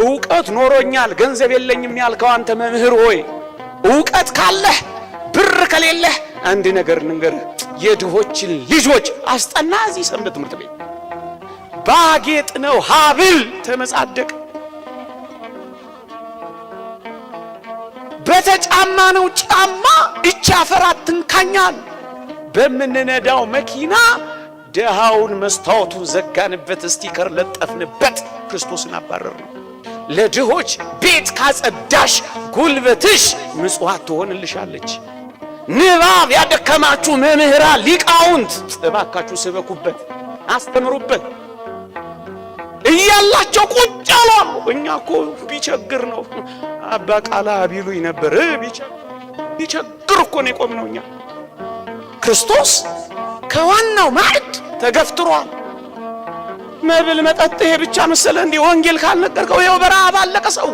ዕውቀት ኖሮኛል ገንዘብ የለኝም ያልከው አንተ መምህር ሆይ ዕውቀት ካለህ ብር ከሌለህ አንድ ነገር ልንገርህ የድሆችን ልጆች አስጠና እዚህ ሰንበት ትምህርት ቤት ባጌጥ ነው ሀብል ተመጻደቅ በተጫማ ነው ጫማ እቻ ፈራትን ካኛል በመነነዳው መኪና ደሃውን መስታወቱን ዘጋንበት ስቲከር ለጠፍንበት ክርስቶስን አባረር ነው ለድሆች ቤት ካጸዳሽ ጉልበትሽ ምጽዋት ትሆንልሻለች ንባብ ያደከማችሁ መምህራን ሊቃውንት እባካችሁ ስበኩበት አስተምሩበት እያላቸው ቁጭ አሉ እኛኮ ቢቸግር ነው አባ ቃላ ቢሉኝ ነበር ቢቸግር እኮ ነው የቆምነው እኛ ክርስቶስ ከዋናው ማዕድ ተገፍትሯል መብል መጠጥ ይሄ ብቻ መሰለ እንዴ ወንጌል ካልነገርከው ይሄው በረሃብ አለቀ ሰው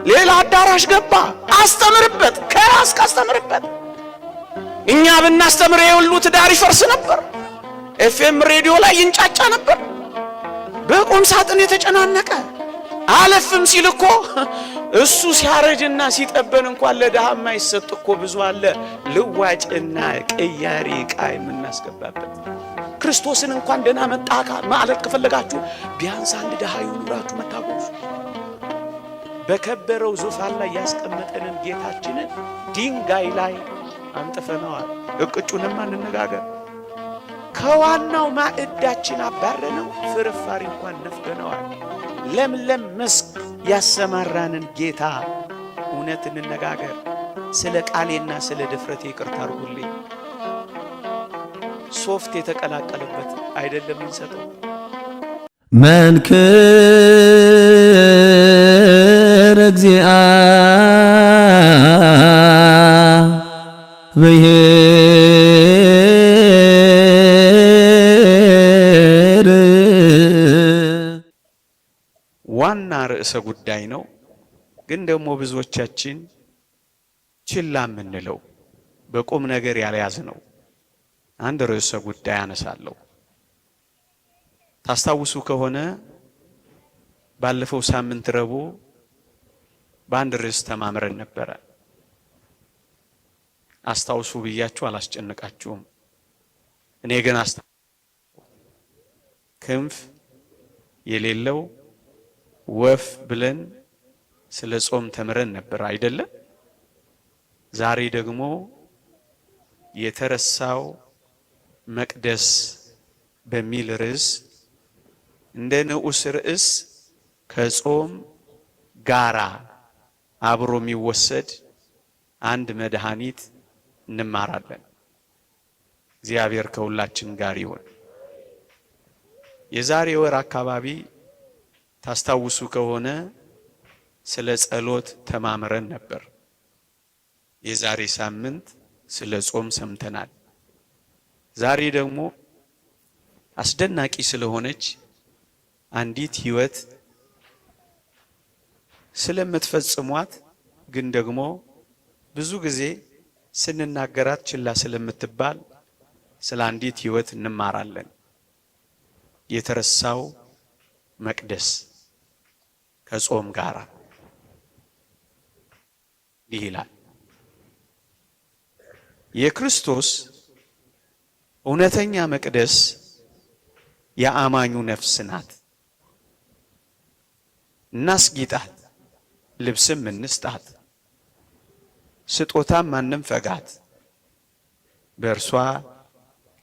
ሌላ አዳራሽ ገባ አስተምርበት ከራስ ካስተምርበት እኛ ብናስተምር የሁሉ ትዳር ይፈርስ ነበር ኤፍኤም ሬዲዮ ላይ ይንጫጫ ነበር በቁም ሳጥን የተጨናነቀ አለፍም ሲል እኮ እሱ ሲያረጅና ሲጠበን እንኳን ለደሃ የማይሰጥ እኮ ብዙ አለ ልዋጭና ቅያሪ ዕቃ የምናስገባበት ክርስቶስን እንኳን ደህና መጣካ ማለት ከፈለጋችሁ ቢያንስ አንድ ደሃ ይኑራችሁ መታጎሱ በከበረው ዙፋን ላይ ያስቀመጠንን ጌታችንን ድንጋይ ላይ አንጥፈነዋል እቅጩንም አንነጋገር ከዋናው ማዕዳችን አባረነው ፍርፋሪ እንኳን ነፍገነዋል ለምለም መስክ ያሰማራንን ጌታ እውነት እንነጋገር ስለ ቃሌና ስለ ድፍረቴ ይቅርታ አድርጉልኝ ሶፍት የተቀላቀለበት አይደለም እንሰጠው መንክር እግዚአ ዋና ርዕሰ ጉዳይ ነው ግን ደግሞ ብዙዎቻችን ችላ ምንለው በቁም ነገር ያልያዝ ነው አንድ ርዕሰ ጉዳይ አነሳለሁ ታስታውሱ ከሆነ ባለፈው ሳምንት ረቡዕ በአንድ ርዕስ ተማምረን ነበር አስታውሱ ብያችሁ አላስጨነቃችሁም እኔ ግን ክንፍ የሌለው ወፍ ብለን ስለ ጾም ተምረን ነበር አይደለ ዛሬ ደግሞ የተረሳው መቅደስ በሚል ርዕስ እንደ ንዑስ ርዕስ ከጾም ጋራ አብሮ የሚወሰድ አንድ መድኃኒት እንማራለን እግዚአብሔር ከሁላችን ጋር ይሁን የዛሬ ወር አካባቢ ታስታውሱ ከሆነ ስለ ጸሎት ተማምረን ነበር የዛሬ ሳምንት ስለ ጾም ሰምተናል ዛሬ ደግሞ አስደናቂ ስለሆነች አንዲት ህይወት ስለምትፈጽሟት ግን ደግሞ ብዙ ጊዜ ስንናገራት ችላ ስለምትባል ስለ አንዲት ህይወት እንማራለን የተረሳው መቅደስ ከጾም ጋር ይላል የክርስቶስ እውነተኛ መቅደስ የአማኙ ነፍስ ናት እናስጊጣት ልብስም እንስጣት ስጦታም ማንም ፈጋት በእርሷ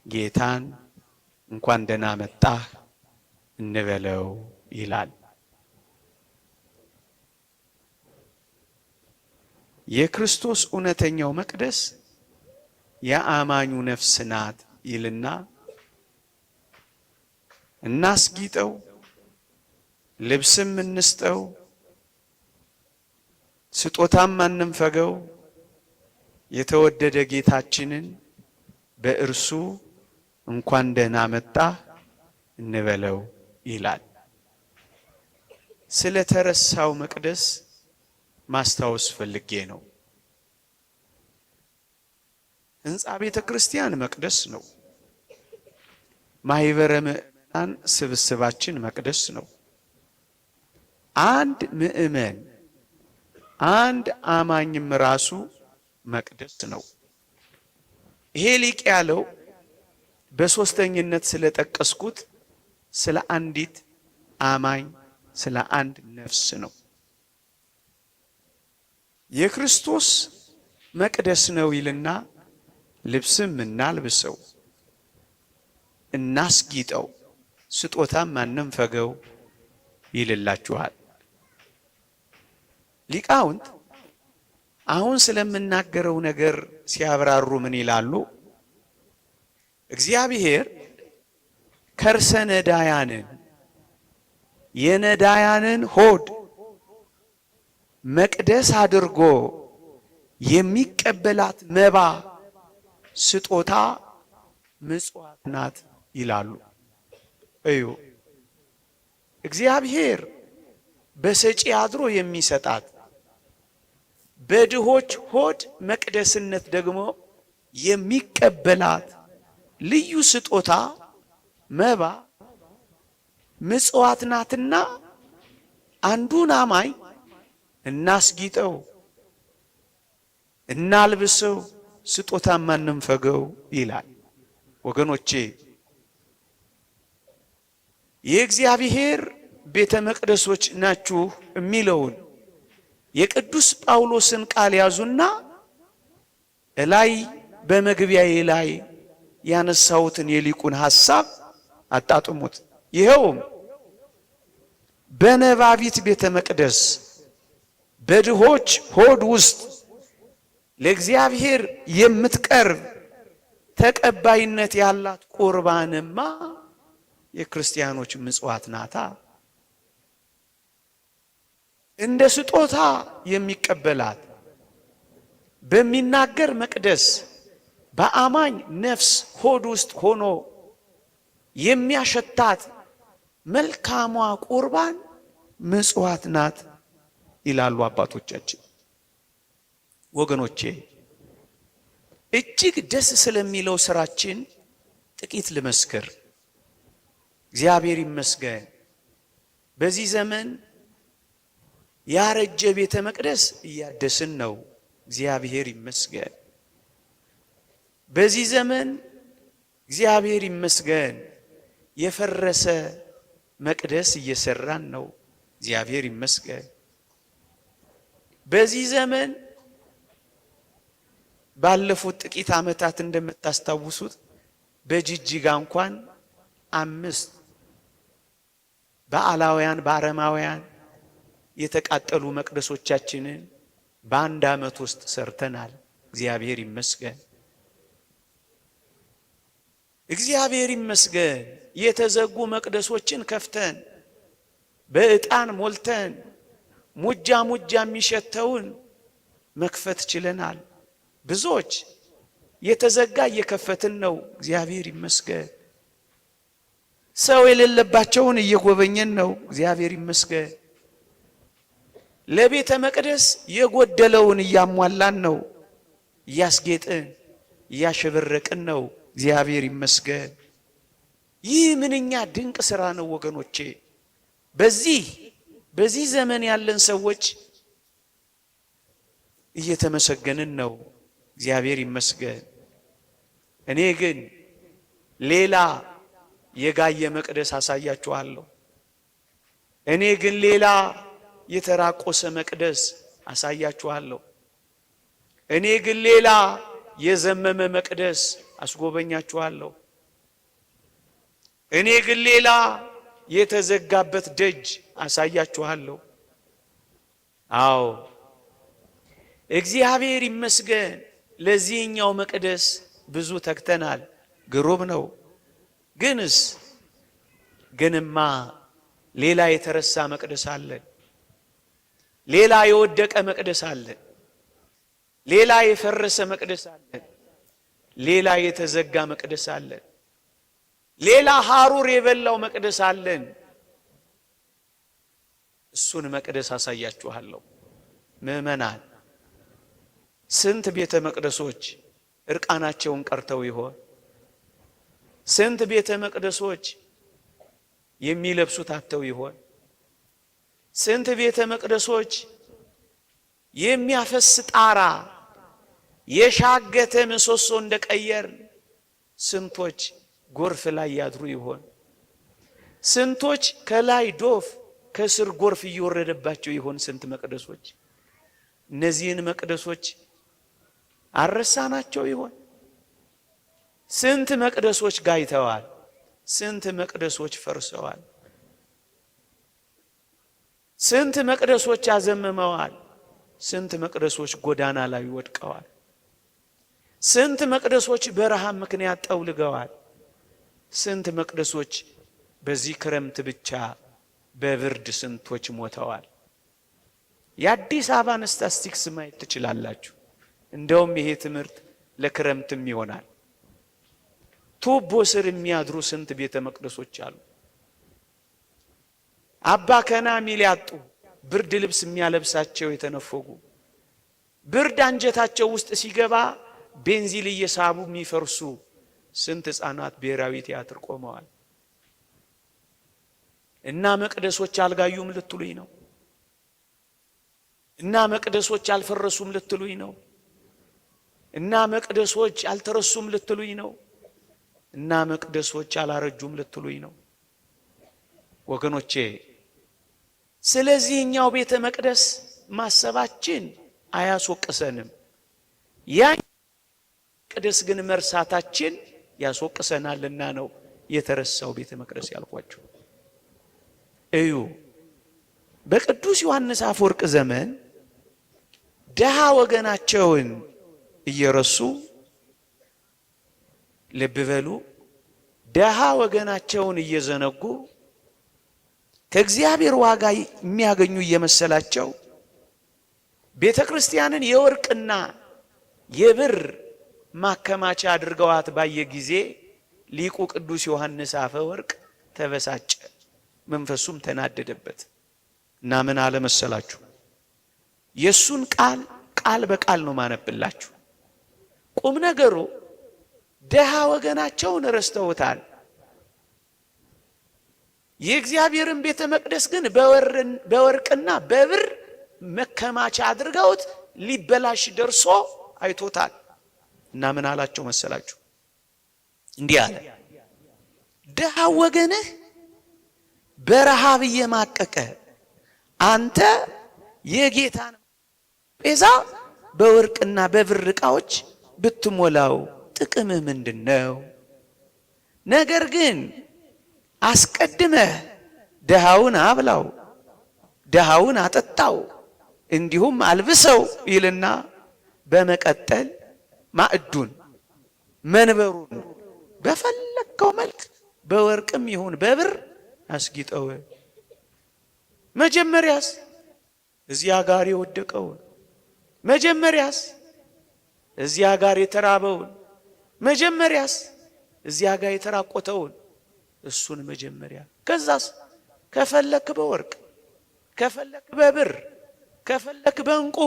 ጌታን እንኳን ደህና መጣህ እንበለው ይላል የክርስቶስ እውነተኛው መቅደስ የአማኙ ነፍስ ናት ይልና እናስጊጠው ልብስም እንስጠው ስጦታም አንንፈገው የተወደደ ጌታችንን በእርሱ እንኳን ደህና መጣህ እንበለው ይላል ስለ ተረሳው መቅደስ ማስታወስ ፈልጌ ነው ህንጻ ቤተ ክርስቲያን መቅደስ ነው ማህበረ ምእመናን ስብስባችን መቅደስ ነው። አንድ ምእመን አንድ አማኝም ራሱ መቅደስ ነው። ይሄ ሊቅ ያለው በሶስተኝነት ስለጠቀስኩት ስለ አንዲት አማኝ ስለ አንድ ነፍስ ነው። የክርስቶስ መቅደስ ነው ይልና ልብስም እናልብሰው፣ እናስጊጠው፣ ስጦታም አንንፈገው ይልላችኋል። ሊቃውንት አሁን ስለምናገረው ነገር ሲያብራሩ ምን ይላሉ? እግዚአብሔር ከርሰ ነዳያንን የነዳያንን ሆድ መቅደስ አድርጎ የሚቀበላት መባ ስጦታ ምጽዋት ናት ይላሉ። እዩ፣ እግዚአብሔር በሰጪ አድሮ የሚሰጣት በድሆች ሆድ መቅደስነት ደግሞ የሚቀበላት ልዩ ስጦታ መባ ምጽዋት ናትና አንዱን አማኝ እናስጊጠው፣ እናልብሰው፣ ስጦታም አንንፈገው ይላል። ወገኖቼ የእግዚአብሔር ቤተ መቅደሶች ናችሁ የሚለውን የቅዱስ ጳውሎስን ቃል ያዙና እላይ በመግቢያዬ ላይ ያነሳሁትን የሊቁን ሐሳብ አጣጥሙት። ይኸውም በነባቢት ቤተ መቅደስ በድሆች ሆድ ውስጥ ለእግዚአብሔር የምትቀርብ ተቀባይነት ያላት ቁርባንማ የክርስቲያኖች ምጽዋት ናታ። እንደ ስጦታ የሚቀበላት በሚናገር መቅደስ በአማኝ ነፍስ ሆድ ውስጥ ሆኖ የሚያሸታት መልካሟ ቁርባን ምጽዋት ናት ይላሉ አባቶቻችን። ወገኖቼ እጅግ ደስ ስለሚለው ስራችን ጥቂት ልመስክር። እግዚአብሔር ይመስገን በዚህ ዘመን ያረጀ ቤተ መቅደስ እያደስን ነው። እግዚአብሔር ይመስገን። በዚህ ዘመን እግዚአብሔር ይመስገን የፈረሰ መቅደስ እየሰራን ነው። እግዚአብሔር ይመስገን። በዚህ ዘመን ባለፉት ጥቂት ዓመታት እንደምታስታውሱት በጅጅጋ እንኳን 5 በአላውያን በአረማውያን የተቃጠሉ መቅደሶቻችንን በአንድ ዓመት ውስጥ ሰርተናል። እግዚአብሔር ይመስገን። እግዚአብሔር ይመስገን የተዘጉ መቅደሶችን ከፍተን በዕጣን ሞልተን ሙጃ ሙጃ የሚሸተውን መክፈት ችለናል። ብዙዎች የተዘጋ እየከፈትን ነው። እግዚአብሔር ይመስገን። ሰው የሌለባቸውን እየጎበኘን ነው። እግዚአብሔር ይመስገን። ለቤተ መቅደስ የጎደለውን እያሟላን ነው። እያስጌጥን እያሸበረቅን ነው። እግዚአብሔር ይመስገን። ይህ ምንኛ ድንቅ ሥራ ነው ወገኖቼ። በዚህ ዘመን ያለን ሰዎች እየተመሰገንን ነው። እግዚአብሔር ይመስገን። እኔ ግን ሌላ የጋየ መቅደስ አሳያችኋለሁ። እኔ ግን ሌላ የተራቆሰ መቅደስ አሳያችኋለሁ። እኔ ግን ሌላ የዘመመ መቅደስ አስጎበኛችኋለሁ። እኔ ግን ሌላ የተዘጋበት ደጅ አሳያችኋለሁ። አዎ እግዚአብሔር ይመስገን። ለዚህኛው መቅደስ ብዙ ተግተናል። ግሩም ነው። ግንማ ሌላ የተረሳ መቅደስ አለ። ሌላ የወደቀ መቅደስ አለ። ሌላ የፈረሰ መቅደስ አለ። ሌላ የተዘጋ መቅደስ አለ። ሌላ ሐሩር የበላው መቅደስ አለን። እሱን መቅደስ አሳያችኋለሁ። ምእመናን ስንት ቤተ መቅደሶች እርቃናቸውን ቀርተው ይሆን? ስንት ቤተ መቅደሶች የሚለብሱት አጥተው ይሆን? ስንት ቤተ መቅደሶች የሚያፈስ ጣራ የሻገተ ምሰሶ እንደቀየር ስንቶች ጎርፍ ላይ ያድሩ ይሆን? ስንቶች ከላይ ዶፍ ከስር ጎርፍ እየወረደባቸው ይሆን? ስንት መቅደሶች እነዚህን መቅደሶች አረሳናቸው ይሆን? ስንት መቅደሶች ጋይተዋል? ስንት መቅደሶች ፈርሰዋል? ስንት መቅደሶች አዘመመዋል? ስንት መቅደሶች ጎዳና ላይ ወድቀዋል? ስንት መቅደሶች በረሃብ ምክንያት ጠውልገዋል? ስንት መቅደሶች በዚህ ክረምት ብቻ በብርድ ስንቶች ሞተዋል? የአዲስ አበባን ስታቲስቲክስ ማየት ትችላላችሁ። እንደውም ይሄ ትምህርት ለክረምትም ይሆናል። ቱቦ ስር የሚያድሩ ስንት ቤተ መቅደሶች አሉ። አባ ከና ሚል ያጡ ብርድ ልብስ የሚያለብሳቸው የተነፈጉ ብርድ አንጀታቸው ውስጥ ሲገባ ቤንዚል እየሳቡ የሚፈርሱ ስንት ሕፃናት ብሔራዊ ቲያትር ቆመዋል። እና መቅደሶች አልጋዩም ልትሉኝ ነው? እና መቅደሶች አልፈረሱም ልትሉኝ ነው? እና መቅደሶች አልተረሱም ልትሉኝ ነው? እና መቅደሶች አላረጁም ልትሉኝ ነው? ወገኖቼ ስለዚህኛው ቤተ መቅደስ ማሰባችን አያስወቅሰንም። ያ መቅደስ ግን መርሳታችን ያስወቅሰናልና ነው የተረሳው ቤተ መቅደስ ያልኳችሁ። እዩ፣ በቅዱስ ዮሐንስ አፈወርቅ ዘመን ደሃ ወገናቸውን እየረሱ ልብ በሉ፣ ደሃ ወገናቸውን እየዘነጉ ከእግዚአብሔር ዋጋ የሚያገኙ እየመሰላቸው ቤተ ክርስቲያንን የወርቅና የብር ማከማቻ አድርገዋት ባየ ጊዜ ሊቁ ቅዱስ ዮሐንስ አፈወርቅ ተበሳጨ፣ መንፈሱም ተናደደበት እና ምን አለ መሰላችሁ? የሱን ቃል በቃል ነው ማነብላችሁ። ቁም ነገሩ ደሃ ወገናቸውን ረስተውታል። የእግዚአብሔርን ቤተ መቅደስ ግን በወርቅና በብር መከማቻ አድርገውት ሊበላሽ ደርሶ አይቶታል እና ምን አላቸው መሰላችሁ? እንዲህ አለ፣ ደሃ ወገንህ በረሃብ እየማቀቀ አንተ የጌታን ቤዛ በወርቅና በብር ዕቃዎች ብትሞላው ጥቅምህ ምንድነው? ነገር ግን አስቀድመህ ደሃውን አብላው፣ ደሃውን አጠጣው፣ እንዲሁም አልብሰው ይልና በመቀጠል ማዕዱን መንበሩን በፈለከው መልክ በወርቅም ይሁን በብር አስጊጠው። መጀመሪያስ እዚያ ጋር የወደቀውን፣ መጀመሪያስ እዚያ ጋር የተራበውን፣ መጀመሪያስ እዚያ ጋር የተራቆተውን እሱን መጀመሪያ፣ ከዛስ ከፈለክ በወርቅ ከፈለክ በብር ከፈለክ በእንቁ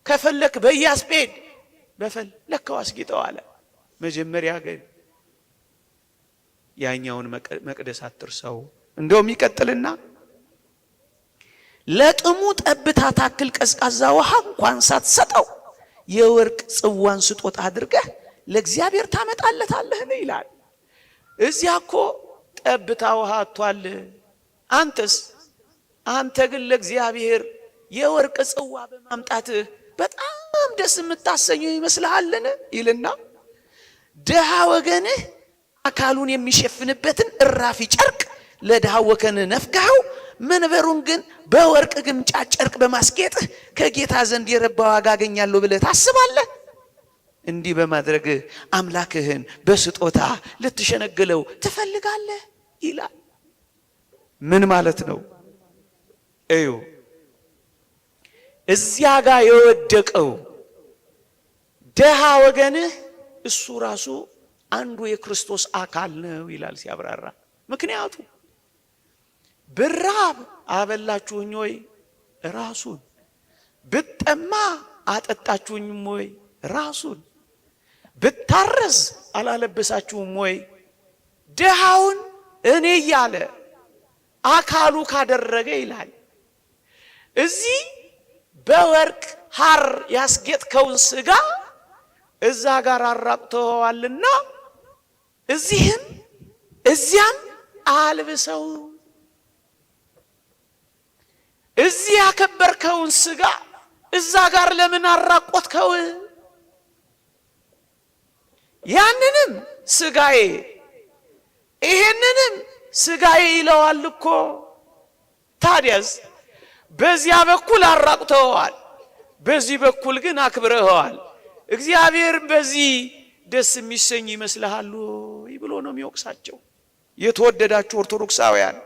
ከፈለክ በያስፔድ በፈለከው አስጊጠው አለ። መጀመሪያ ግን ያኛውን መቅደስ አትርሰው። እንደውም ይቀጥልና ለጥሙ ጠብታ ታክል ቀዝቃዛ ውሃ እንኳን ሳትሰጠው የወርቅ ጽዋን ስጦታ አድርገህ ለእግዚአብሔር ታመጣለታለህ ይላል። እዚያ እኮ ጠብታ ውሃ አጥቷል። አንተ ግን ለእግዚአብሔር የወርቅ ጽዋ በማምጣትህ በጣም ደስ የምታሰኘው ይመስልሃልን? ይልና ደሃ ወገንህ አካሉን የሚሸፍንበትን እራፊ ጨርቅ ለደሃ ወገንህ ነፍገኸው መንበሩን ግን በወርቅ ግምጫ ጨርቅ በማስጌጥህ ከጌታ ዘንድ የረባ ዋጋ አገኛለሁ ብለህ ታስባለህ? እንዲህ በማድረግ አምላክህን በስጦታ ልትሸነግለው ትፈልጋለህ ይላል። ምን ማለት ነው? እዩ፣ እዚያ ጋር የወደቀው ደሃ ወገንህ እሱ ራሱ አንዱ የክርስቶስ አካል ነው ይላል ሲያብራራ። ምክንያቱ ብራብ አበላችሁኝ ወይ? ራሱን። ብጠማ አጠጣችሁኝም ወይ? ራሱን። ብታረዝ አላለበሳችሁም ወይ? ድሃውን እኔ እያለ አካሉ ካደረገ ይላል እዚህ በወርቅ ሐር ያስጌጥከውን ሥጋ እዛ ጋር አራቅተዋልና እዚህም እዚያም አልብሰው። እዚህ ያከበርከውን ሥጋ እዛ ጋር ለምን አራቆትከው? ያንንም ሥጋዬ ይሄንንም ሥጋዬ ይለዋል እኮ። ታዲያስ በዚያ በኩል አራቁተዋል፣ በዚህ በኩል ግን አክብረዋል። እግዚአብሔር በዚህ ደስ የሚሰኝ ይመስልሃል ብሎ ነው የሚወቅሳቸው። የተወደዳችሁ ኦርቶዶክሳውያን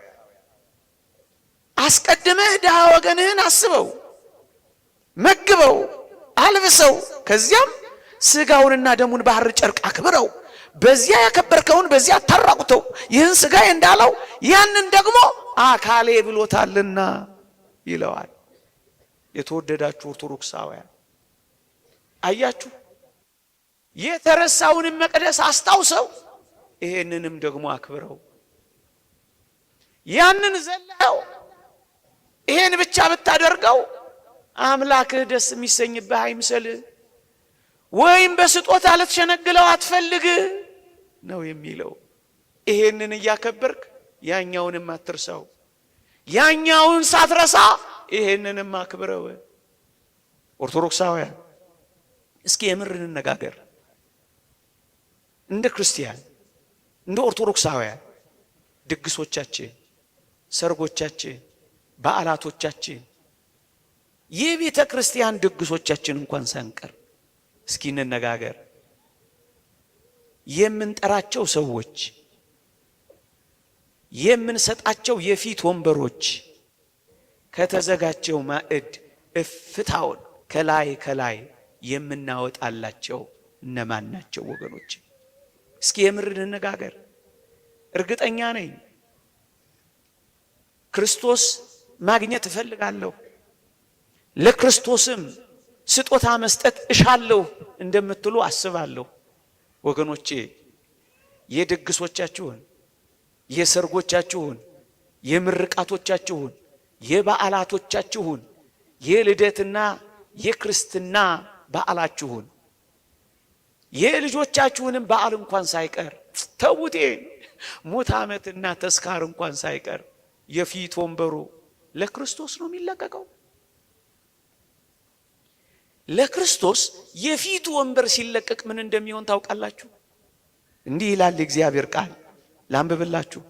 አስቀድመህ ድሃ ወገንህን አስበው፣ መግበው፣ አልብሰው፣ ከዚያም ሥጋውንና ደሙን ባህር ጨርቅ አክብረው። በዚያ ያከበርከውን በዚያ ታራቁተው። ይህን ሥጋዬ እንዳለው ያንን ደግሞ አካሌ ብሎታልና ይለዋል። የተወደዳችሁ ኦርቶዶክሳውያን አያችሁ፣ የተረሳውንም መቅደስ አስታውሰው፣ ይሄንንም ደግሞ አክብረው። ያንን ዘለኸው ይሄን ብቻ ብታደርገው አምላክህ ደስ የሚሰኝብህ አይምሰልህ፣ ወይም በስጦታ ልትሸነግለው አትፈልግ ነው የሚለው። ይሄንን እያከበርክ ያኛውንም አትርሳው፣ ያኛውን ሳትረሳ ይሄንንም አክብረው። ኦርቶዶክሳውያን እስኪ የምር እንነጋገር። እንደ ክርስቲያን እንደ ኦርቶዶክሳውያን ድግሶቻችን፣ ሰርጎቻችን፣ በዓላቶቻችን፣ የቤተ ክርስቲያን ድግሶቻችን እንኳን ሳንቀር እስኪ እንነጋገር። የምንጠራቸው ሰዎች፣ የምንሰጣቸው የፊት ወንበሮች፣ ከተዘጋጀው ማዕድ እፍታውን ከላይ ከላይ የምናወጣላቸው እነማን ናቸው ወገኖች? እስኪ የምር እንነጋገር። እርግጠኛ ነኝ ክርስቶስ ማግኘት እፈልጋለሁ፣ ለክርስቶስም ስጦታ መስጠት እሻለሁ እንደምትሉ አስባለሁ። ወገኖቼ የድግሶቻችሁን፣ የሰርጎቻችሁን፣ የምርቃቶቻችሁን፣ የበዓላቶቻችሁን፣ የልደትና የክርስትና በዓላችሁን፣ የልጆቻችሁንም በዓል እንኳን ሳይቀር ተውቴ ሙት ዓመትና ተስካር እንኳን ሳይቀር የፊት ወንበሩ ለክርስቶስ ነው የሚለቀቀው። ለክርስቶስ የፊቱ ወንበር ሲለቀቅ ምን እንደሚሆን ታውቃላችሁ? እንዲህ ይላል የእግዚአብሔር ቃል፣ ላንብብላችሁ።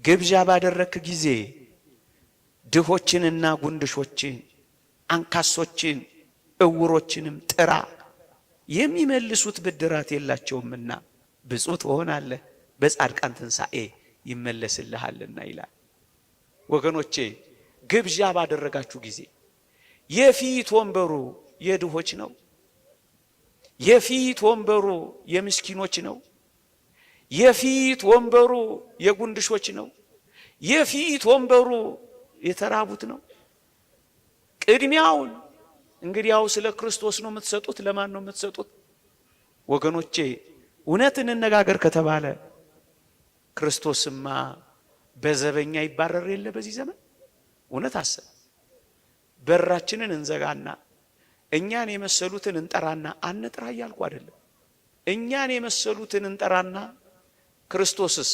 ግብዣ ባደረክ ጊዜ ድሆችንና ጉንድሾችን፣ አንካሶችን፣ እውሮችንም ጥራ፣ የሚመልሱት ብድራት የላቸውምና ብፁዕ ትሆናለህ፣ በጻድቃን ትንሣኤ ይመለስልሃልና ይላል። ወገኖቼ ግብዣ ባደረጋችሁ ጊዜ የፊት ወንበሩ የድሆች ነው። የፊት ወንበሩ የምስኪኖች ነው። የፊት ወንበሩ የጉንድሾች ነው። የፊት ወንበሩ የተራቡት ነው። ቅድሚያውን እንግዲያው ስለ ክርስቶስ ነው የምትሰጡት። ለማን ነው የምትሰጡት? ወገኖቼ እውነት እንነጋገር ከተባለ ክርስቶስማ በዘበኛ ይባረር የለ በዚህ ዘመን። እውነት አሰብ በራችንን እንዘጋና እኛን የመሰሉትን እንጠራና አንጥራ እያልኩ አይደለም። እኛን የመሰሉትን እንጠራና ክርስቶስስ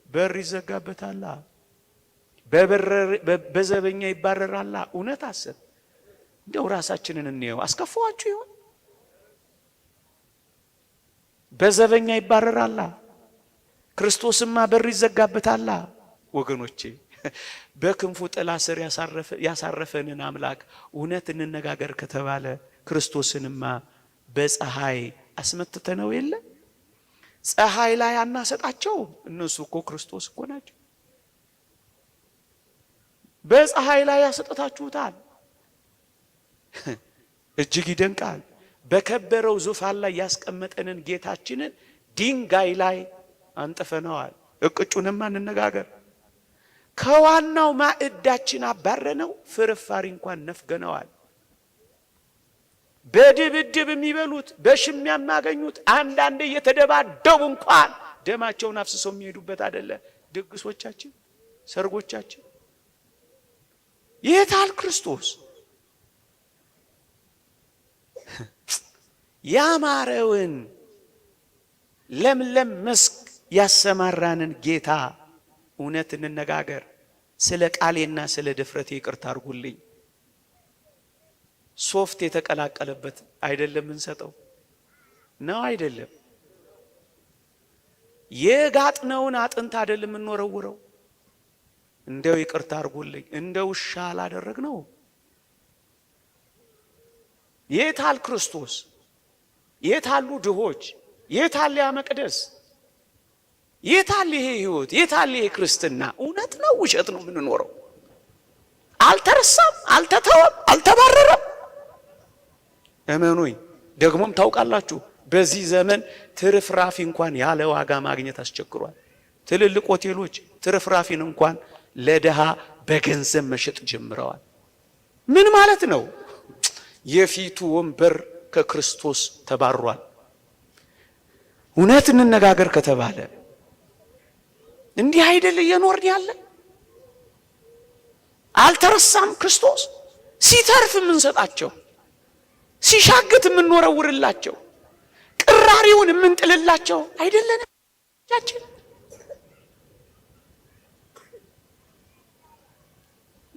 በር ይዘጋበታል፣ በዘበኛ ይባረራል። እውነት አሰብ እንደው ራሳችንን እንየው። አስከፋዋችሁ ይሆን? በዘበኛ ይባረራል፣ ክርስቶስማ በር ይዘጋበታል። ወገኖቼ በክንፉ ጥላ ስር ያሳረፈንን አምላክ እውነት እንነጋገር ከተባለ ክርስቶስንማ በፀሐይ አስመትተነው የለ? ፀሐይ ላይ አናሰጣቸው። እነሱ እኮ ክርስቶስ እኮ ናቸው። በፀሐይ ላይ ያሰጣታችሁታል። እጅግ ይደንቃል። በከበረው ዙፋን ላይ ያስቀመጠንን ጌታችንን ድንጋይ ላይ አንጥፈነዋል። እቅጩንማ እንነጋገር። ከዋናው ማዕዳችን አባረነው፣ ፍርፋሪ እንኳን ነፍገነዋል። በድብድብ የሚበሉት በሽሚያ የሚያገኙት አንዳንዴ እየተደባደቡ እንኳን ደማቸውን አፍስሰው የሚሄዱበት አይደለ ድግሶቻችን፣ ሰርጎቻችን። የታል ክርስቶስ? ያማረውን ለምለም መስክ ያሰማራንን ጌታ እውነት እንነጋገር። ስለ ቃሌና ስለ ድፍረቴ ይቅርታ አድርጉልኝ። ሶፍት የተቀላቀለበት አይደለም እንሰጠው ነው አይደለም። የጋጥነውን አጥንት አይደለም እንወረውረው። እንደው ይቅርታ አድርጉልኝ፣ እንደው ውሻ አላደረግነው። የታል ክርስቶስ? የታሉ ድሆች? የታል ያ መቅደስ? የታል ይሄ ህይወት? የታል ይሄ ክርስትና? እውነት ነው ውሸት ነው የምንኖረው? አልተረሳም፣ አልተተወም፣ አልተባረረም። እመኑኝ። ደግሞም ታውቃላችሁ በዚህ ዘመን ትርፍራፊ እንኳን ያለ ዋጋ ማግኘት አስቸግሯል። ትልልቅ ሆቴሎች ትርፍራፊን እንኳን ለድሃ በገንዘብ መሸጥ ጀምረዋል። ምን ማለት ነው? የፊቱ ወንበር ከክርስቶስ ተባሯል። እውነት እንነጋገር ከተባለ እንዲህ አይደል እየኖርን ያለ? አልተረሳም ክርስቶስ? ሲተርፍ የምንሰጣቸው፣ ሲሻግት የምንወረውርላቸው፣ ቅራሪውን የምንጥልላቸው አይደለንም?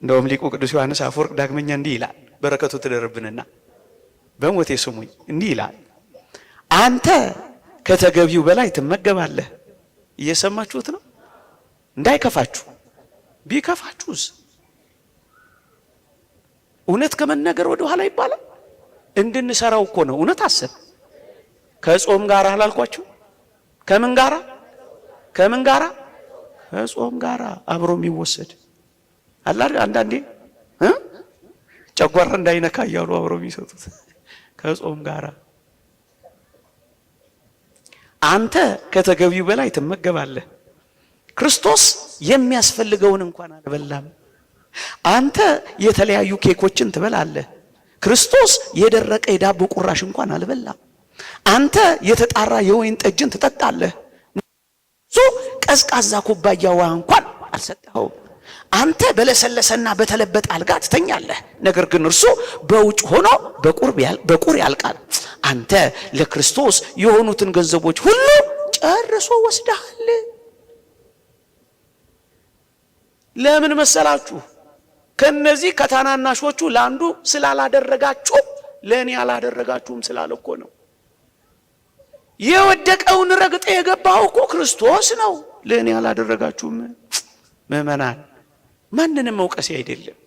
እንደውም ሊቁ ቅዱስ ዮሐንስ አፈወርቅ ዳግመኛ እንዲህ ይላል፣ በረከቱ ትደርብንና በሞቴ ስሙኝ። እንዲህ ይላል፣ አንተ ከተገቢው በላይ ትመገባለህ። እየሰማችሁት ነው? እንዳይከፋችሁ። ቢከፋችሁስ እውነት ከመነገር ወደ ኋላ ይባላል። እንድንሰራው እኮ ነው። እውነት አሰብ። ከጾም ጋር አላልኳችሁ? ከምን ጋራ? ከምን ጋራ? ከጾም ጋራ አብሮ የሚወሰድ አላር አንዳንዴ ጨጓራ እንዳይነካ እያሉ አብሮ የሚሰጡት ከጾም ጋራ። አንተ ከተገቢው በላይ ትመገባለህ። ክርስቶስ የሚያስፈልገውን እንኳን አልበላም። አንተ የተለያዩ ኬኮችን ትበላለህ። ክርስቶስ የደረቀ የዳቦ ቁራሽ እንኳን አልበላም። አንተ የተጣራ የወይን ጠጅን ትጠጣለህ። እሱ ቀዝቃዛ ኩባያ ውሃ እንኳን አልሰጠኸውም። አንተ በለሰለሰና በተለበጠ አልጋ ትተኛለህ። ነገር ግን እርሱ በውጭ ሆኖ በቁር ያልቃል። አንተ ለክርስቶስ የሆኑትን ገንዘቦች ሁሉ ጨርሶ ወስደሃል። ለምን መሰላችሁ? ከነዚህ ከታናናሾቹ ለአንዱ ስላላደረጋችሁ ለእኔ ያላደረጋችሁም ስላለ እኮ ነው። የወደቀውን ረግጠ የገባው እኮ ክርስቶስ ነው። ለእኔ ያላደረጋችሁም። ምእመናን ማንንም መውቀሴ አይደለም።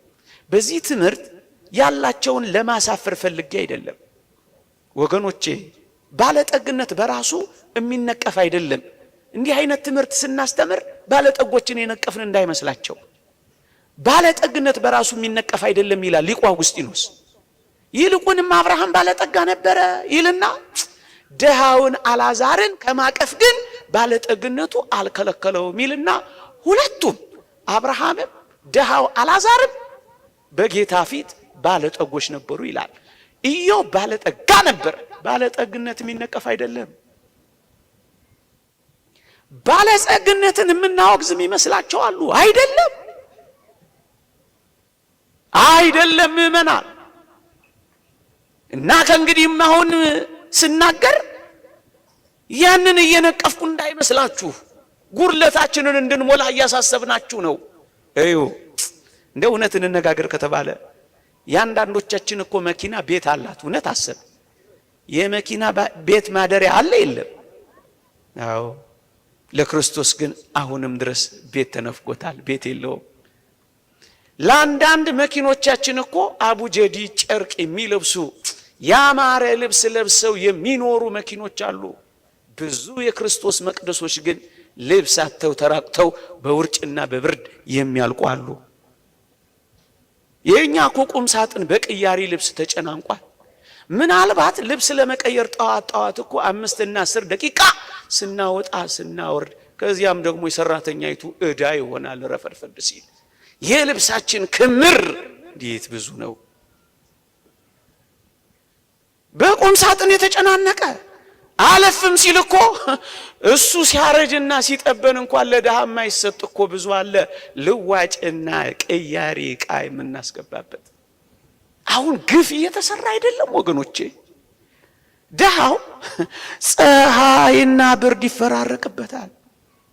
በዚህ ትምህርት ያላቸውን ለማሳፈር ፈልጌ አይደለም ወገኖቼ። ባለጠግነት በራሱ የሚነቀፍ አይደለም። እንዲህ አይነት ትምህርት ስናስተምር ባለጠጎችን የነቀፍን እንዳይመስላቸው። ባለጠግነት በራሱ የሚነቀፍ አይደለም ይላል ሊቁ አውግስጢኖስ። ይልቁንም አብርሃም ባለጠጋ ነበረ ይልና ድሃውን አልዓዛርን ከማቀፍ ግን ባለጠግነቱ አልከለከለውም ይልና ሁለቱም አብርሃምም ድሃው አልዓዛርም በጌታ ፊት ባለጠጎች ነበሩ ይላል። ኢዮብ ባለጠጋ ነበር። ባለጠግነት የሚነቀፍ አይደለም። ባለጸግነትን የምናወግዝም ይመስላቸው አሉ። አይደለም አይደለም ምእመናን። እና ከእንግዲህም አሁን ስናገር ያንን እየነቀፍኩ እንዳይመስላችሁ፣ ጉርለታችንን እንድንሞላ እያሳሰብናችሁ ነው። እዩ እንደ እውነት እንነጋገር ከተባለ ያንዳንዶቻችን እኮ መኪና ቤት አላት። እውነት አሰብ። የመኪና ቤት ማደሪያ አለ የለም? አዎ። ለክርስቶስ ግን አሁንም ድረስ ቤት ተነፍጎታል። ቤት የለውም። ለአንዳንድ መኪኖቻችን እኮ አቡጀዲ ጨርቅ የሚለብሱ ያማረ ልብስ ለብሰው የሚኖሩ መኪኖች አሉ። ብዙ የክርስቶስ መቅደሶች ግን ልብስ አጥተው ተራቅተው በውርጭና በብርድ የሚያልቁ አሉ። የኛ ቁም ሳጥን በቅያሪ ልብስ ተጨናንቋል። ምናልባት ልብስ ለመቀየር ጣዋት እኮ 5 እና 10 ደቂቃ ስናወጣ ስናወርድ፣ ከዚያም ደግሞ የሰራተኛይቱ እዳ ይሆናል ረፈርፈድ ሲል። የልብሳችን ክምር እንዴት ብዙ ነው! በቁም ሳጥን የተጨናነቀ አለፍም ሲል እኮ እሱ ሲያረጅና ሲጠበን እንኳን ለድሃ የማይሰጥ እኮ ብዙ አለ። ልዋጭና ቅያሪ ዕቃ የምናስገባበት አሁን ግፍ እየተሰራ አይደለም ወገኖቼ? ድሃው ፀሐይና ብርድ ይፈራረቅበታል።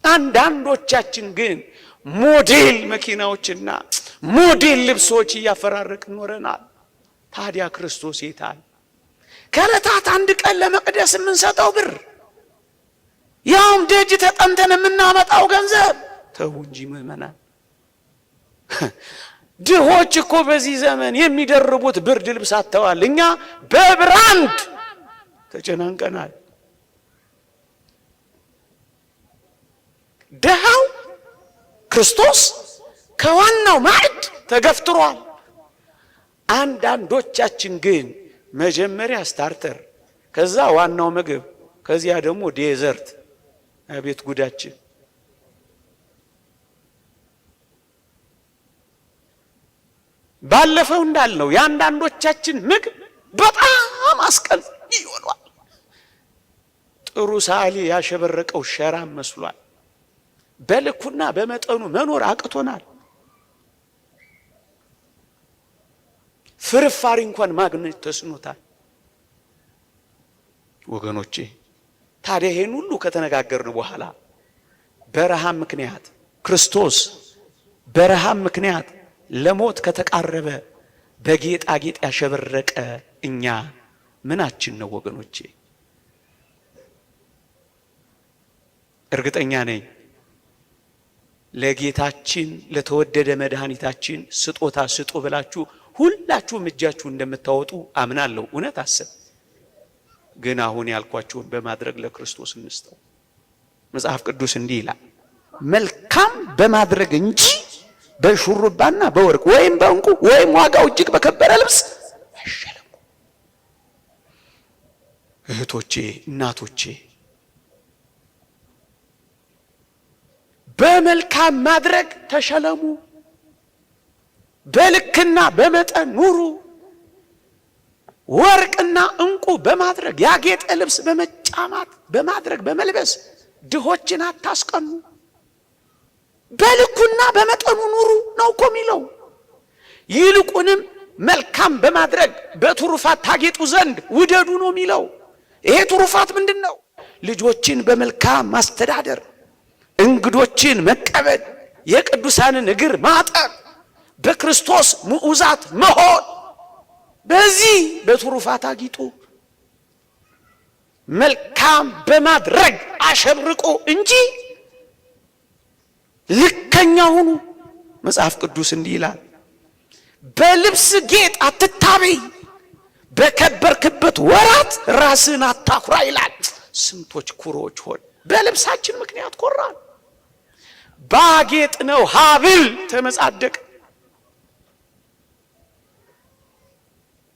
አንዳንዶቻችን ግን ሞዴል መኪናዎችና ሞዴል ልብሶች እያፈራረቅን ኖረናል። ታዲያ ክርስቶስ የታል? ከዕለታት አንድ ቀን ለመቅደስ የምንሰጠው ብር፣ ያውም ደጅ ተጠምተን የምናመጣው ገንዘብ። ተው እንጂ ምዕመናን፣ ድሆች እኮ በዚህ ዘመን የሚደርቡት ብርድ ልብስ አጥተዋል። እኛ በብራንድ ተጨናንቀናል። ድሃው ክርስቶስ ከዋናው ማዕድ ተገፍትሯል። አንዳንዶቻችን ግን መጀመሪያ ስታርተር፣ ከዛ ዋናው ምግብ፣ ከዚያ ደግሞ ዴዘርት። አቤት ጉዳችን! ባለፈው እንዳልነው የአንዳንዶቻችን ምግብ በጣም አስቀል ይሆናል። ጥሩ ሳሊ ያሸበረቀው ሸራም መስሏል። በልኩና በመጠኑ መኖር አቅቶናል። ፍርፋሪ እንኳን ማግኘት ተስኖታል። ወገኖቼ ታዲያ ይሄን ሁሉ ከተነጋገርን በኋላ በረሃብ ምክንያት ክርስቶስ በረሃብ ምክንያት ለሞት ከተቃረበ በጌጣጌጥ ያሸበረቀ እኛ ምናችን ነው ወገኖቼ? እርግጠኛ ነኝ ለጌታችን ለተወደደ መድኃኒታችን ስጦታ ስጡ ብላችሁ ሁላችሁም እጃችሁን እንደምታወጡ አምናለሁ። እውነት አስብ። ግን አሁን ያልኳችሁን በማድረግ ለክርስቶስ እንስጠው። መጽሐፍ ቅዱስ እንዲህ ይላል፣ መልካም በማድረግ እንጂ በሹሩባና በወርቅ ወይም በእንቁ ወይም ዋጋው እጅግ በከበረ ልብስ አይሸለሙ። እህቶቼ፣ እናቶቼ በመልካም ማድረግ ተሸለሙ። በልክና በመጠን ኑሩ። ወርቅና እንቁ በማድረግ ያጌጠ ልብስ በመጫማት በማድረግ በመልበስ ድሆችን አታስቀኑ። በልኩና በመጠኑ ኑሩ ነው እኮ የሚለው። ይልቁንም መልካም በማድረግ በትሩፋት ታጌጡ ዘንድ ውደዱ ነው የሚለው። ይሄ ትሩፋት ምንድን ነው? ልጆችን በመልካም ማስተዳደር፣ እንግዶችን መቀበል፣ የቅዱሳንን እግር ማጠብ፣ በክርስቶስ ምዑዛት መሆን። በዚህ በትሩፋት አጊጡ። መልካም በማድረግ አሸብርቁ እንጂ ልከኛ ሁኑ። መጽሐፍ ቅዱስ እንዲህ ይላል፣ በልብስ ጌጥ አትታበይ፣ በከበርክበት ወራት ራስን አታኩራ ይላል። ስንቶች ኩሮዎች ሆን በልብሳችን ምክንያት ኮራን። ባጌጥነው ሀብል ተመጻደቅ፣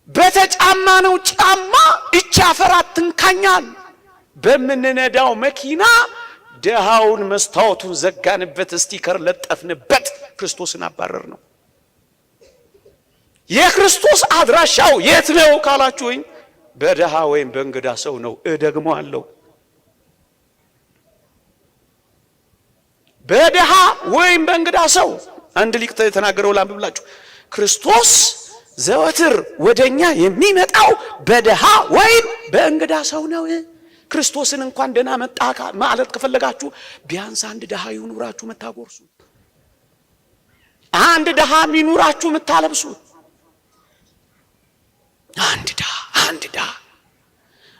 በተጫማነው ጫማ እጅ አፈር አትንካኛል። በምንነዳው መኪና ደሃውን መስታወቱን ዘጋንበት፣ ስቲከር ለጠፍንበት፣ ክርስቶስን አባረር ነው። የክርስቶስ አድራሻው የት ነው ካላችሁኝ፣ በደሃ ወይም በእንግዳ ሰው ነው። እደግመዋለሁ፣ በደሃ ወይም በእንግዳ ሰው። አንድ ሊቅ የተናገረው ላንብብላችሁ። ክርስቶስ ዘወትር ወደኛ የሚመጣው በደሃ ወይም በእንግዳ ሰው ነው። ክርስቶስን እንኳን ደህና መጣ ማለት ከፈለጋችሁ ቢያንስ አንድ ደሃ ይኑራችሁ መታጎርሱ፣ አንድ ደሃ ይኑራችሁ መታለብሱ፣ አንድ ደሃ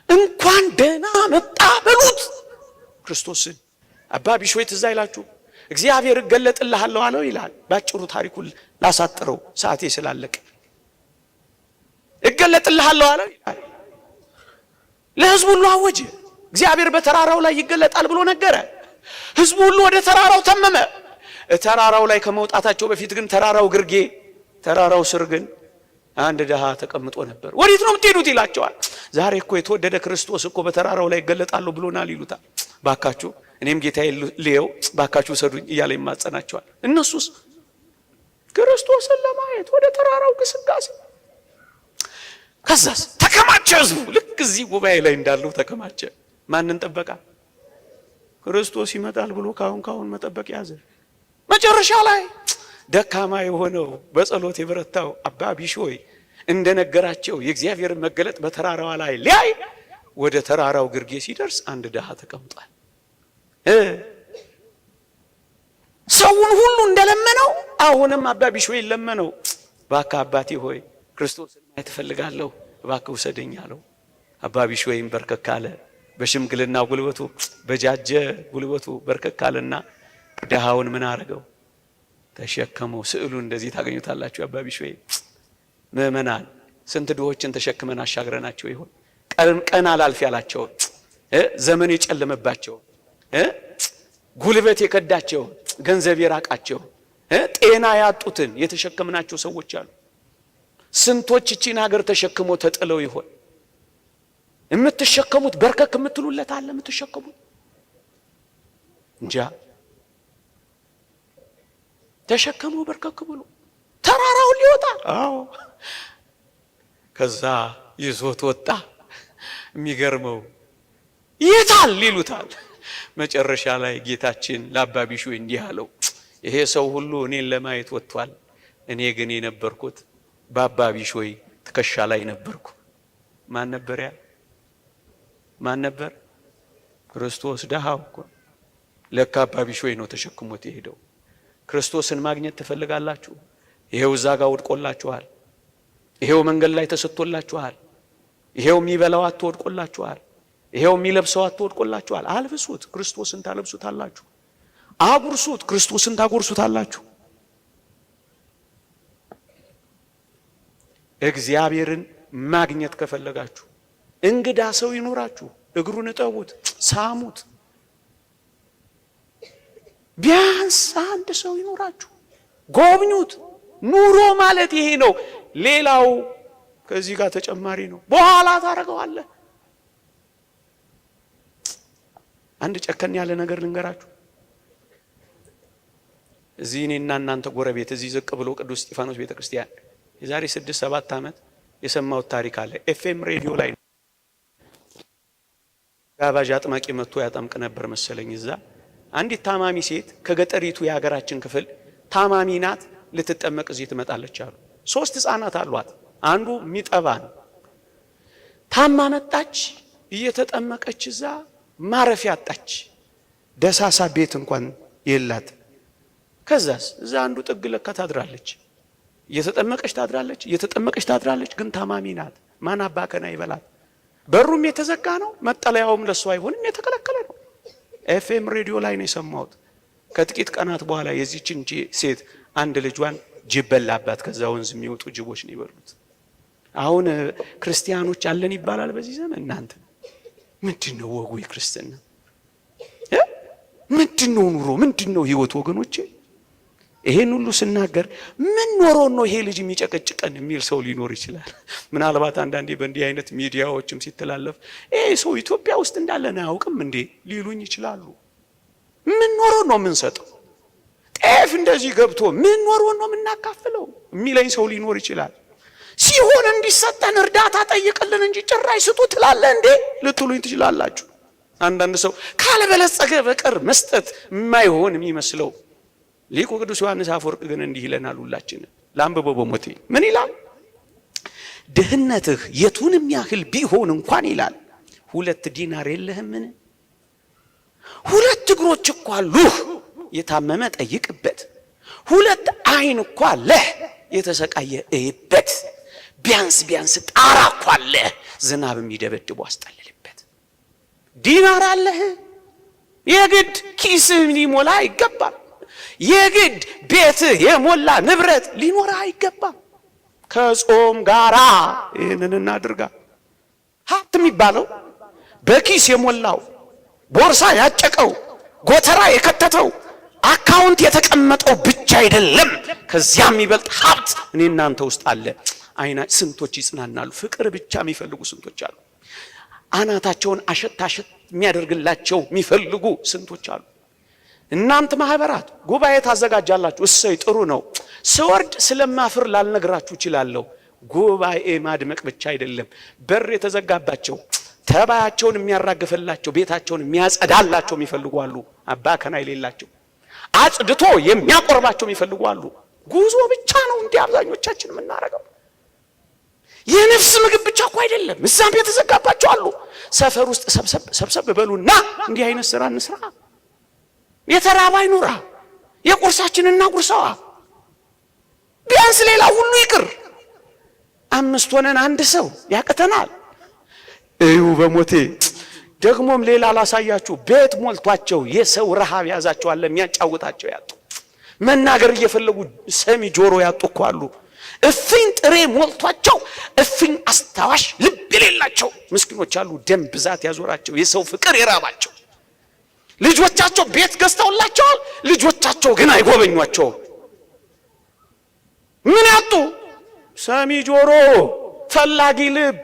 እንኳን ደህና መጣ በሉት ክርስቶስን። አባ ቢሾይ ትዝ አይላችሁ? እግዚአብሔር እገለጥልሃለሁ አለው ይላል። ባጭሩ ታሪኩን ላሳጥረው ሰዓቴ ስላለቀ፣ እገለጥልሃለሁ አለው ይላል። ለሕዝቡ ሁሉ አወጀ። እግዚአብሔር በተራራው ላይ ይገለጣል ብሎ ነገረ። ሕዝቡ ሁሉ ወደ ተራራው ተመመ። ተራራው ላይ ከመውጣታቸው በፊት ግን ተራራው ስር ግን አንድ ደሃ ተቀምጦ ነበር። ወዴት ነው የምትሄዱት ይላቸዋል። ዛሬ እኮ የተወደደ ክርስቶስ እኮ በተራራው ላይ ይገለጣል ብሎናል ይሉታል። ባካችሁ እኔም ጌታዬ ልየው ባካችሁ ሰዱኝ እያለ ይማጸናቸዋል። እነሱስ ክርስቶስን ለማየት ወደ ተራራው ግስጋሴ። ከዛስ ተከማቸ ህዝቡ። ልክ እዚህ ጉባኤ ላይ እንዳለው ተከማቸ። ማንን ጠበቃ? ክርስቶስ ይመጣል ብሎ ካሁን መጠበቅ ያዘ። መጨረሻ ላይ ደካማ የሆነው በጸሎት የበረታው አባ ቢሾይ እንደነገራቸው የእግዚአብሔር መገለጥ በተራራዋ ላይ ሊያይ ወደ ተራራው ግርጌ ሲደርስ አንድ ድሃ ተቀምጧል። ሰውን ሁሉ እንደለመነው አሁንም አባ ቢሾይ ለመነው። እባክህ አባቴ ሆይ ክርስቶስን ማየት እፈልጋለሁ፣ እባክህ ውሰደኝ አለው። አባ ቢሾይም በርከክ አለ። በሽምግልና ጉልበቱ በጃጀ ጉልበቱ በርከክ አለና ድሃውን ምን አረገው? ተሸከመው። ስዕሉ እንደዚህ ታገኙታላችሁ። አባ ቢሾይ ምእመናን ስንት ድሆችን ተሸክመን አሻግረናቸው ይሆን? ቀን አላልፍ ያላቸው፣ ዘመን የጨለመባቸው፣ ጉልበት የከዳቸው፣ ገንዘብ የራቃቸው፣ ጤና ያጡትን የተሸከምናቸው ሰዎች አሉ። ስንቶች እቺን ሀገር ተሸክሞ ተጥለው ይሆን? የምትሸከሙት በርከክ የምትሉለት አለ? የምትሸከሙት እንጃ። ተሸከሙ በርከክ ብሎ ተራራውን ሊወጣ። አዎ ከዛ ይዞት ወጣ። የሚገርመው ይታል ይሉታል። መጨረሻ ላይ ጌታችን ለአባ ቢሾይ እንዲህ አለው፣ ይሄ ሰው ሁሉ እኔን ለማየት ወጥቷል፣ እኔ ግን የነበርኩት በአባ ቢሾይ ትከሻ ላይ ነበርኩ። ማን ነበር ያ? ማን ነበር? ክርስቶስ። ደሃው እኮ ለካ አባ ቢሾይ ነው ተሸክሞት የሄደው። ክርስቶስን ማግኘት ትፈልጋላችሁ? ይሄው እዛ ጋር ወድቆላችኋል። ይሄው መንገድ ላይ ተሰጥቶላችኋል። ይሄው የሚበላው አትወድቆላችኋል። ይሄው የሚለብሰው አትወድቆላችኋል። አልብሱት፣ ክርስቶስን ታለብሱታላችሁ። አጉርሱት፣ ክርስቶስን ታጎርሱታላችሁ። እግዚአብሔርን ማግኘት ከፈለጋችሁ እንግዳ ሰው ይኖራችሁ፣ እግሩን እጠቡት፣ ሳሙት። ቢያንስ አንድ ሰው ይኖራችሁ፣ ጎብኙት። ኑሮ ማለት ይሄ ነው። ሌላው ከዚህ ጋር ተጨማሪ ነው። በኋላ ታረጋዋለህ። አንድ ጨከን ያለ ነገር ልንገራችሁ። እዚህ እኔና እናንተ ጎረቤት እዚህ ዝቅ ብሎ ቅዱስ እስጢፋኖስ ቤተክርስቲያን የዛሬ 6-7 ዓመት የሰማሁት ታሪክ አለ። ኤፍኤም ሬዲዮ ላይ ጋባዥ አጥማቂ መጥቶ ያጠምቅ ነበር መሰለኝ። እዛ አንዲት ታማሚ ሴት ከገጠሪቱ የሀገራችን ክፍል ታማሚ ናት፣ ልትጠመቅ እዚህ ትመጣለች አሉ። 3 ህፃናት አሏት። አንዱ ሚጠባ ነው። ታማ መጣች። እየተጠመቀች እዛ ማረፊያ አጣች። ደሳሳ ቤት እንኳን የላት። ከዛስ እዛ አንዱ ጥግ ለካ ታድራለች። እየተጠመቀች ታድራለች፣ እየተጠመቀች ታድራለች። ግን ታማሚ ናት። ማን አባከና ይበላት? በሩም የተዘጋ ነው። መጠለያውም ለሷ አይሆንም፣ የተከለከለ ነው። ኤፍኤም ሬዲዮ ላይ ነው የሰማሁት። ከጥቂት ቀናት በኋላ የዚህችን ሴት አንድ ልጇን ጅብ በላባት። ከዛ ወንዝ የሚወጡ ጅቦች ነው ይበሉት። አሁን ክርስቲያኖች አለን ይባላል በዚህ ዘመን። እናንተ ምንድነው ወጉ? የክርስትና ምንድነው ኑሮ? ምንድነው ህይወት? ወገኖቼ ይሄን ሁሉ ስናገር ምን ኖሮ ነው ይሄ ልጅ የሚጨቀጭቀን የሚል ሰው ሊኖር ይችላል። ምናልባት አንዳንዴ በእንዲህ አይነት ሚዲያዎችም ሲተላለፍ ይሄ ሰው ኢትዮጵያ ውስጥ እንዳለን አያውቅም እንዴ ሊሉኝ ይችላሉ። ምን ኖሮ ነው የምንሰጠው? ጤፍ እንደዚህ ገብቶ ምን ኖሮ ነው የምናካፍለው የሚለኝ ሰው ሊኖር ይችላል። ሲሆን እንዲሰጠን እርዳታ ጠይቅልን እንጂ ጭራይ ስጡ ትላለህ እንዴ ልትሉኝ ትችላላችሁ። አንዳንድ ሰው ካልበለጸገ በቀር መስጠት የማይሆን የሚመስለው ሊቁ ቅዱስ ዮሐንስ አፈወርቅ ግን እንዲህ ይለናል። ሁላችን ላንብበው በሞቴ ምን ይላል? ድህነትህ የቱንም ያህል ቢሆን እንኳን ይላል 2 ዲናር የለህምን? 2 እግሮች እኮ አሉህ፣ የታመመ ጠይቅበት። 2 አይን እኮ አለህ፣ የተሰቃየ እይበት። ቢያንስ ጣራ እኮ አለህ፣ ዝናብ የሚደበድቡ አስጠልልበት። ዲናር አለህ፣ የግድ ኪስህ ሊሞላ አይገባም። የግድ ቤትህ የሞላ ንብረት ሊኖር አይገባም። ከጾም ጋራ ይህንን እናድርጋ። ሀብት የሚባለው በኪስ የሞላው ቦርሳ ያጨቀው ጎተራ የከተተው አካውንት የተቀመጠው ብቻ አይደለም። ከዚያ የሚበልጥ ሀብት እኔ እናንተ ውስጥ አለ። አይና ስንቶች ይጽናናሉ። ፍቅር ብቻ የሚፈልጉ ስንቶች አሉ። አናታቸውን አሸት የሚያደርግላቸው የሚፈልጉ ስንቶች አሉ። እናንተ ማህበራት ጉባኤ ታዘጋጃላችሁ፣ እሰይ ጥሩ ነው። ስወርድ ስለማፍር ላልነግራችሁ እችላለሁ። ጉባኤ ማድመቅ ብቻ አይደለም፣ በር የተዘጋባቸው ተባያቸውን የሚያራግፍላቸው ቤታቸውን የሚያጸዳላቸው የሚፈልጉ አሉ። አባ ከና የሌላቸው አጽድቶ የሚያቆርባቸው የሚፈልጉ አሉ። ጉዞ ብቻ ነው እንዲህ አብዛኞቻችን የምናረገው። የነፍስ ምግብ ብቻ እኮ አይደለም፣ እዛም የተዘጋባቸው አሉ። ሰፈር ውስጥ ሰብሰብ በሉና እንዲህ አይነት ስራ እንስራ። የተራባ አይኑራ፣ የቁርሳችንና ጉርሳዋ ቢያንስ ሌላ ሁሉ ይቅር። 5 ሆነን አንድ ሰው ያቅተናል። እዩ በሞቴ ደግሞም ሌላ ላሳያችሁ። ቤት ሞልቷቸው የሰው ረሃብ ያዛቸዋል። የሚያጫውታቸው ያጡ፣ መናገር እየፈለጉ ሰሚ ጆሮ ያጡ እኮ አሉ። እፍኝ ጥሬ ሞልቷቸው እፍኝ አስታዋሽ ልብ የሌላቸው ምስኪኖች አሉ። ደም ብዛት ያዞራቸው፣ የሰው ፍቅር የራባቸው ልጆቻቸው ቤት ገዝተውላቸዋል። ልጆቻቸው ግን አይጎበኟቸው። ምን ያጡ? ሰሚ ጆሮ፣ ፈላጊ ልብ፣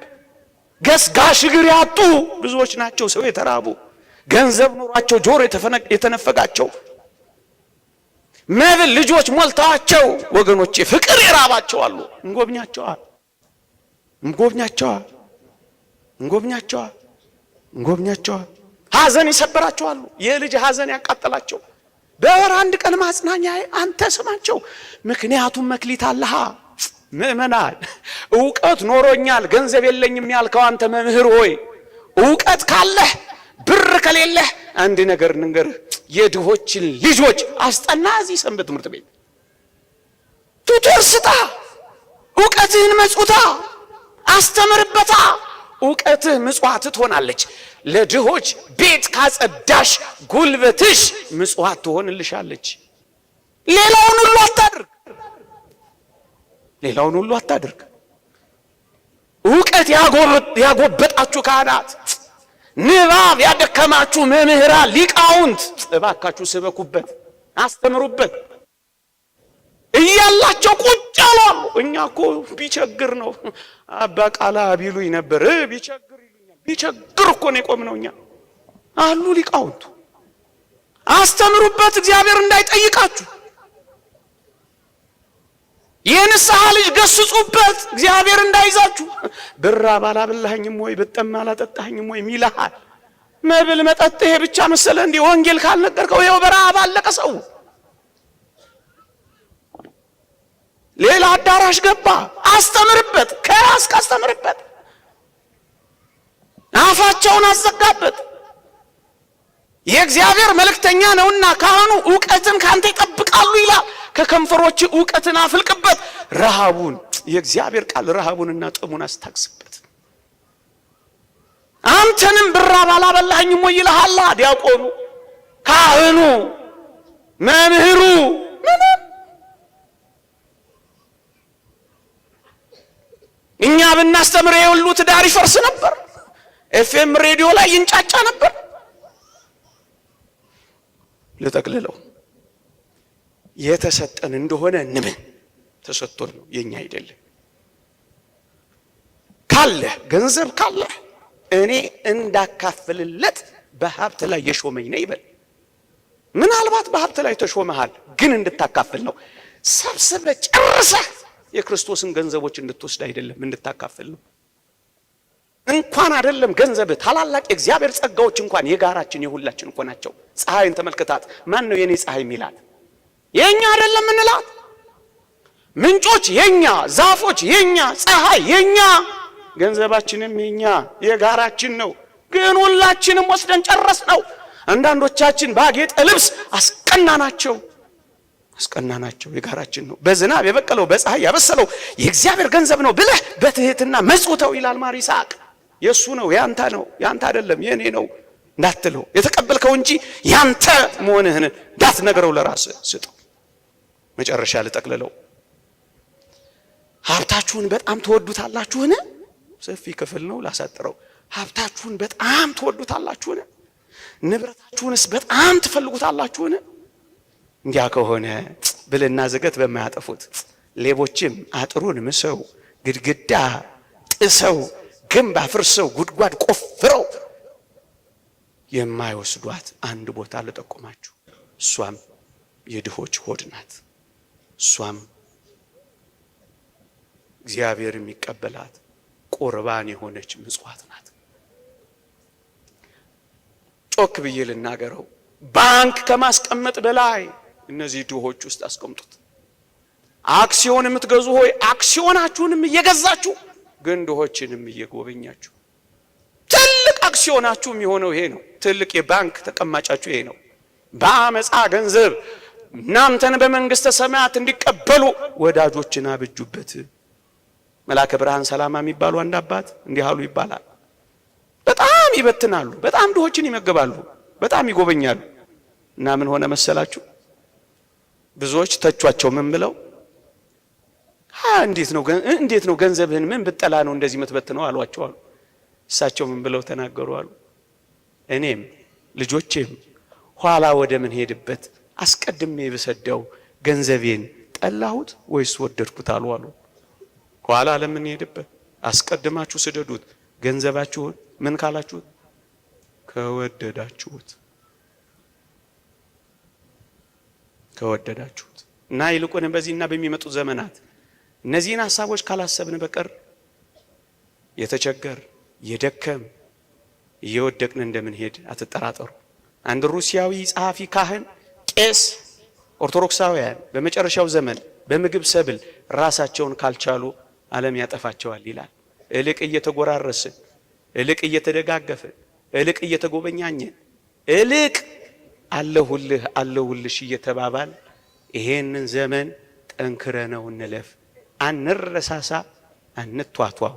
ገስጋሽ እግር ያጡ ብዙዎች ናቸው። ሰው የተራቡ ገንዘብ ኖሯቸው ጆሮ የተነፈጋቸው መብል ልጆች ሞልተዋቸው ወገኖቼ ፍቅር የራባቸው አሉ። እንጎብኛቸዋል። ሐዘን ይሰበራቸዋል። የልጅ ሐዘን ያቃጠላቸው በወር 1 ቀን ማጽናኛ አንተ ስማቸው። ምክንያቱም መክሊት አለሃ። ምእመናን ዕውቀት ኖሮኛል ገንዘብ የለኝም ያልከው አንተ መምህር ሆይ ዕውቀት ካለህ ብር ከሌለህ አንድ ነገር ንገርህ፣ የድሆችን ልጆች አስጠና። እዚህ ሰንበት ትምህርት ቤት ቱቶር ስጣ፣ ዕውቀትህን መጽውታ አስተምርበታ። ዕውቀትህ ምጽዋት ትሆናለች። ለድሆች ቤት ካጸዳሽ ጉልበትሽ ምጽዋት ትሆንልሻለች። ሌላውን ሁሉ አታድርግ። ዕውቀት ያጎበጣችሁ ካህናት፣ ንባብ ያደከማችሁ መምህራን፣ ሊቃውንት እባካችሁ ስበኩበት፣ አስተምሩበት። እያላቸው ቁጭ አሉ። እኛ እኮ ቢቸግር ነው አባ ቃላ ቢሉኝ ነበር። ቢቸግር ይሉኛል። ቢቸግር እኮ ነው የቆምነው እኛ አሉ ሊቃውንቱ። አስተምሩበት፣ እግዚአብሔር እንዳይጠይቃችሁ። የንስሐ ልጅ ገስጹበት፣ እግዚአብሔር እንዳይዛችሁ። ብራብ አላበላኸኝም ወይ ብጠማ አላጠጣኸኝም ወይ ይልሃል። መብል መጠጥ ይሄ ብቻ መሰለ እንዴ? ወንጌል ካልነገርከው ይኸው በረሃብ አለቀ ሰው። ሌላ አዳራሽ ገባ። አስተምርበት፣ ከያዝክ አስተምርበት። አፋቸውን አዘጋበት። የእግዚአብሔር መልእክተኛ ነውና ካህኑ ዕውቀትን ካንተ ይጠብቃሉ ይላል። ከከንፈሮች ዕውቀትን አፍልቅበት። ረሃቡን የእግዚአብሔር ቃል ረሃቡንና ጥሙን አስታግስበት። አንተንም ብራብ አላበላኸኝም ወይ ይልሃል ዲያቆኑ፣ ካህኑ፣ መምህሩ። እኛ ብናስተምር የሁሉ ትዳር ይፈርስ ነበር። ኤፍኤም ሬዲዮ ላይ ይንጫጫ ነበር። ልጠቅልለው፣ የተሰጠን እንደሆነ እንምን ተሰጥቶን ነው፣ የኛ አይደለም። ካለ ገንዘብ ካለ እኔ እንዳካፍልለት በሀብት ላይ የሾመኝ ነው ይበል። ምናልባት በሀብት ላይ ተሾመሃል፣ ግን እንድታካፍል ነው። ሰብስበህ ጨርሰህ የክርስቶስን ገንዘቦች እንድትወስድ አይደለም፣ እንድታካፍል ነው። እንኳን አይደለም ገንዘብ፣ ታላላቅ የእግዚአብሔር ጸጋዎች እንኳን የጋራችን የሁላችን እኮ ናቸው። ፀሐይን ተመልከታት። ማን ነው የኔ ፀሐይ የሚላት? የኛ አይደለም እንላት። ምንጮች የኛ፣ ዛፎች የኛ፣ ፀሐይ የኛ፣ ገንዘባችንም የኛ የጋራችን ነው። ግን ሁላችንም ወስደን ጨረስ ነው። አንዳንዶቻችን ባጌጠ ልብስ አስቀናናቸው። የጋራችን ነው። በዝናብ የበቀለው በፀሐይ ያበሰለው የእግዚአብሔር ገንዘብ ነው ብለህ በትህትና መጽውተው ይላል ማር ይስሐቅ። የሱ ነው፣ ያንተ ነው፣ ያንተ አይደለም የኔ ነው እንዳትለው፣ የተቀበልከው እንጂ ያንተ መሆንህን እንዳትነግረው፣ ለራስህ ስጠው። መጨረሻ ልጠቅልለው። ሀብታችሁን በጣም ትወዱታላችሁን? ሰፊ ክፍል ነው ላሳጥረው። ሀብታችሁን በጣም ትወዱታላችሁን? ንብረታችሁንስ በጣም ትፈልጉታላችሁን? እንዲያ ከሆነ ብልና ዝገት በማያጠፉት ሌቦችም አጥሩን ምሰው ግድግዳ ጥሰው ግንብ አፍርሰው ጉድጓድ ቆፍረው የማይወስዷት አንድ ቦታ ልጠቁማችሁ። እሷም የድሆች ሆድ ናት። እሷም እግዚአብሔር የሚቀበላት ቁርባን የሆነች ምጽዋት ናት። ጮክ ብዬ ልናገረው፣ ባንክ ከማስቀመጥ በላይ እነዚህ ድሆች ውስጥ አስቀምጡት። አክሲዮን የምትገዙ ሆይ አክሲዮናችሁንም እየገዛችሁ ግን ድሆችንም እየጎበኛችሁ፣ ትልቅ አክሲዮናችሁ የሚሆነው ይሄ ነው። ትልቅ የባንክ ተቀማጫችሁ ይሄ ነው። በአመፃ ገንዘብ እናንተን በመንግስተ ሰማያት እንዲቀበሉ ወዳጆችን አብጁበት። መልአከ ብርሃን ሰላማ የሚባሉ አንድ አባት እንዲህ አሉ ይባላል። በጣም ይበትናሉ፣ በጣም ድሆችን ይመገባሉ፣ በጣም ይጎበኛሉ። እና ምን ሆነ መሰላችሁ? ብዙዎች ተቿቸው። ምን ብለው እንዴት ነው ገንዘብህን ምን ብጠላ ነው እንደዚህ የምትበትነው አሏቸው አሉ። እሳቸው ምን ብለው ተናገሩ አሉ? እኔም ልጆቼም ኋላ ወደ ምን ሄድበት አስቀድሜ ብሰደው ገንዘቤን ጠላሁት ወይስ ወደድኩት አሉ። ኋላ ለምን ሄድበት አስቀድማችሁ ስደዱት፣ ገንዘባችሁን ምን ካላችሁት ከወደዳችሁት እና ይልቁንም በዚህና በሚመጡት ዘመናት እነዚህን ሐሳቦች ካላሰብን በቀር የተቸገር የደከም እየወደቅን እንደምንሄድ አትጠራጠሩ። አንድ ሩሲያዊ ጸሐፊ ካህን ቄስ ኦርቶዶክሳውያን በመጨረሻው ዘመን በምግብ ሰብል ራሳቸውን ካልቻሉ ዓለም ያጠፋቸዋል ይላል። እልቅ እየተጎራረስን፣ እልቅ እየተደጋገፍን፣ እልቅ እየተጎበኛኘን፣ እልቅ አለሁልሽ እየተባባል ይሄንን ዘመን ጠንክረነው እንለፍ። አንረሳሳ፣ አንቷቷው።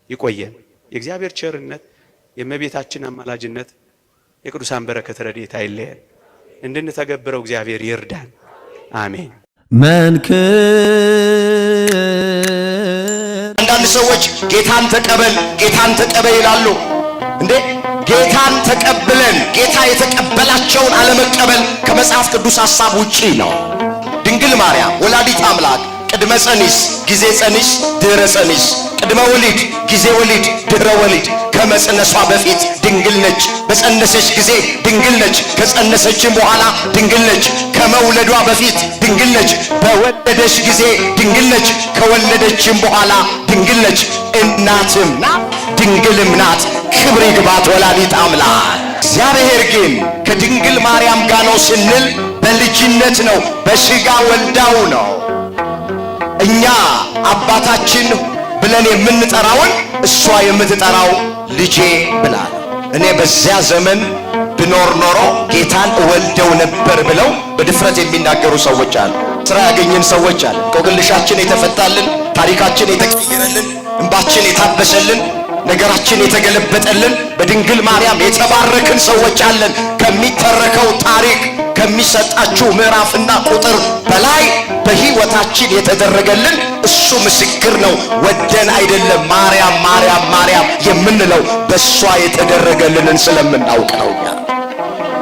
ይቆየን። የእግዚአብሔር ቸርነት፣ የእመቤታችን አማላጅነት፣ የቅዱሳን በረከት ረድኤት አይለየን። እንድንተገብረው እግዚአብሔር ይርዳን። አሜን። አንዳንድ ሰዎች ጌታን ተቀበል ይላሉ። እንዴ ጌታን ተቀብለን ጌታ የተቀበላቸውን አለመቀበል ከመጽሐፍ ቅዱስ ሐሳብ ውጪ ነው። ድንግል ማርያም ወላዲት አምላክ ቅድመ ጸኒስ፣ ጊዜ ጸኒስ፣ ድህረ ጸኒስ፣ ቅድመ ወሊድ፣ ጊዜ ወሊድ፣ ድህረ ወሊድ፣ ከመጽነሷ በፊት ድንግል ነች፣ በጸነሰች ጊዜ ድንግል ነች፣ ከጸነሰችም በኋላ ድንግል ነች፣ ከመውለዷ በፊት ድንግል ነች፣ በወለደች ጊዜ ድንግል ነች፣ ከወለደችም በኋላ ድንግል ነች፣ እናትም ድንግልም ናት። ክብር ይግባት ወላዲት አምላክ። እግዚአብሔር ግን ከድንግል ማርያም ጋር ነው ስንል በልጅነት ነው፣ በሥጋ ወልዳው ነው። እኛ አባታችን ብለን የምንጠራውን እሷ የምትጠራው ልጄ ብላ። እኔ በዚያ ዘመን ብኖር ኖሮ ጌታን እወልደው ነበር ብለው በድፍረት የሚናገሩ ሰዎች አሉ። ስራ ያገኘን ሰዎች አሉ። ቆቅልሻችን የተፈታልን፣ ታሪካችን የተቀየረልን፣ እንባችን የታበሰልን፣ ነገራችን የተገለበጠልን፣ በድንግል ማርያም የተባረክን ሰዎች አለን። ከሚተረከው ታሪክ ከሚሰጣችሁ ምዕራፍና ቁጥር በላይ በሕይወታችን የተደረገልን እሱ ምስክር ነው። ወደን አይደለም ማርያም ማርያም ማርያም የምንለው በእሷ የተደረገልንን ስለምናውቅ ነው።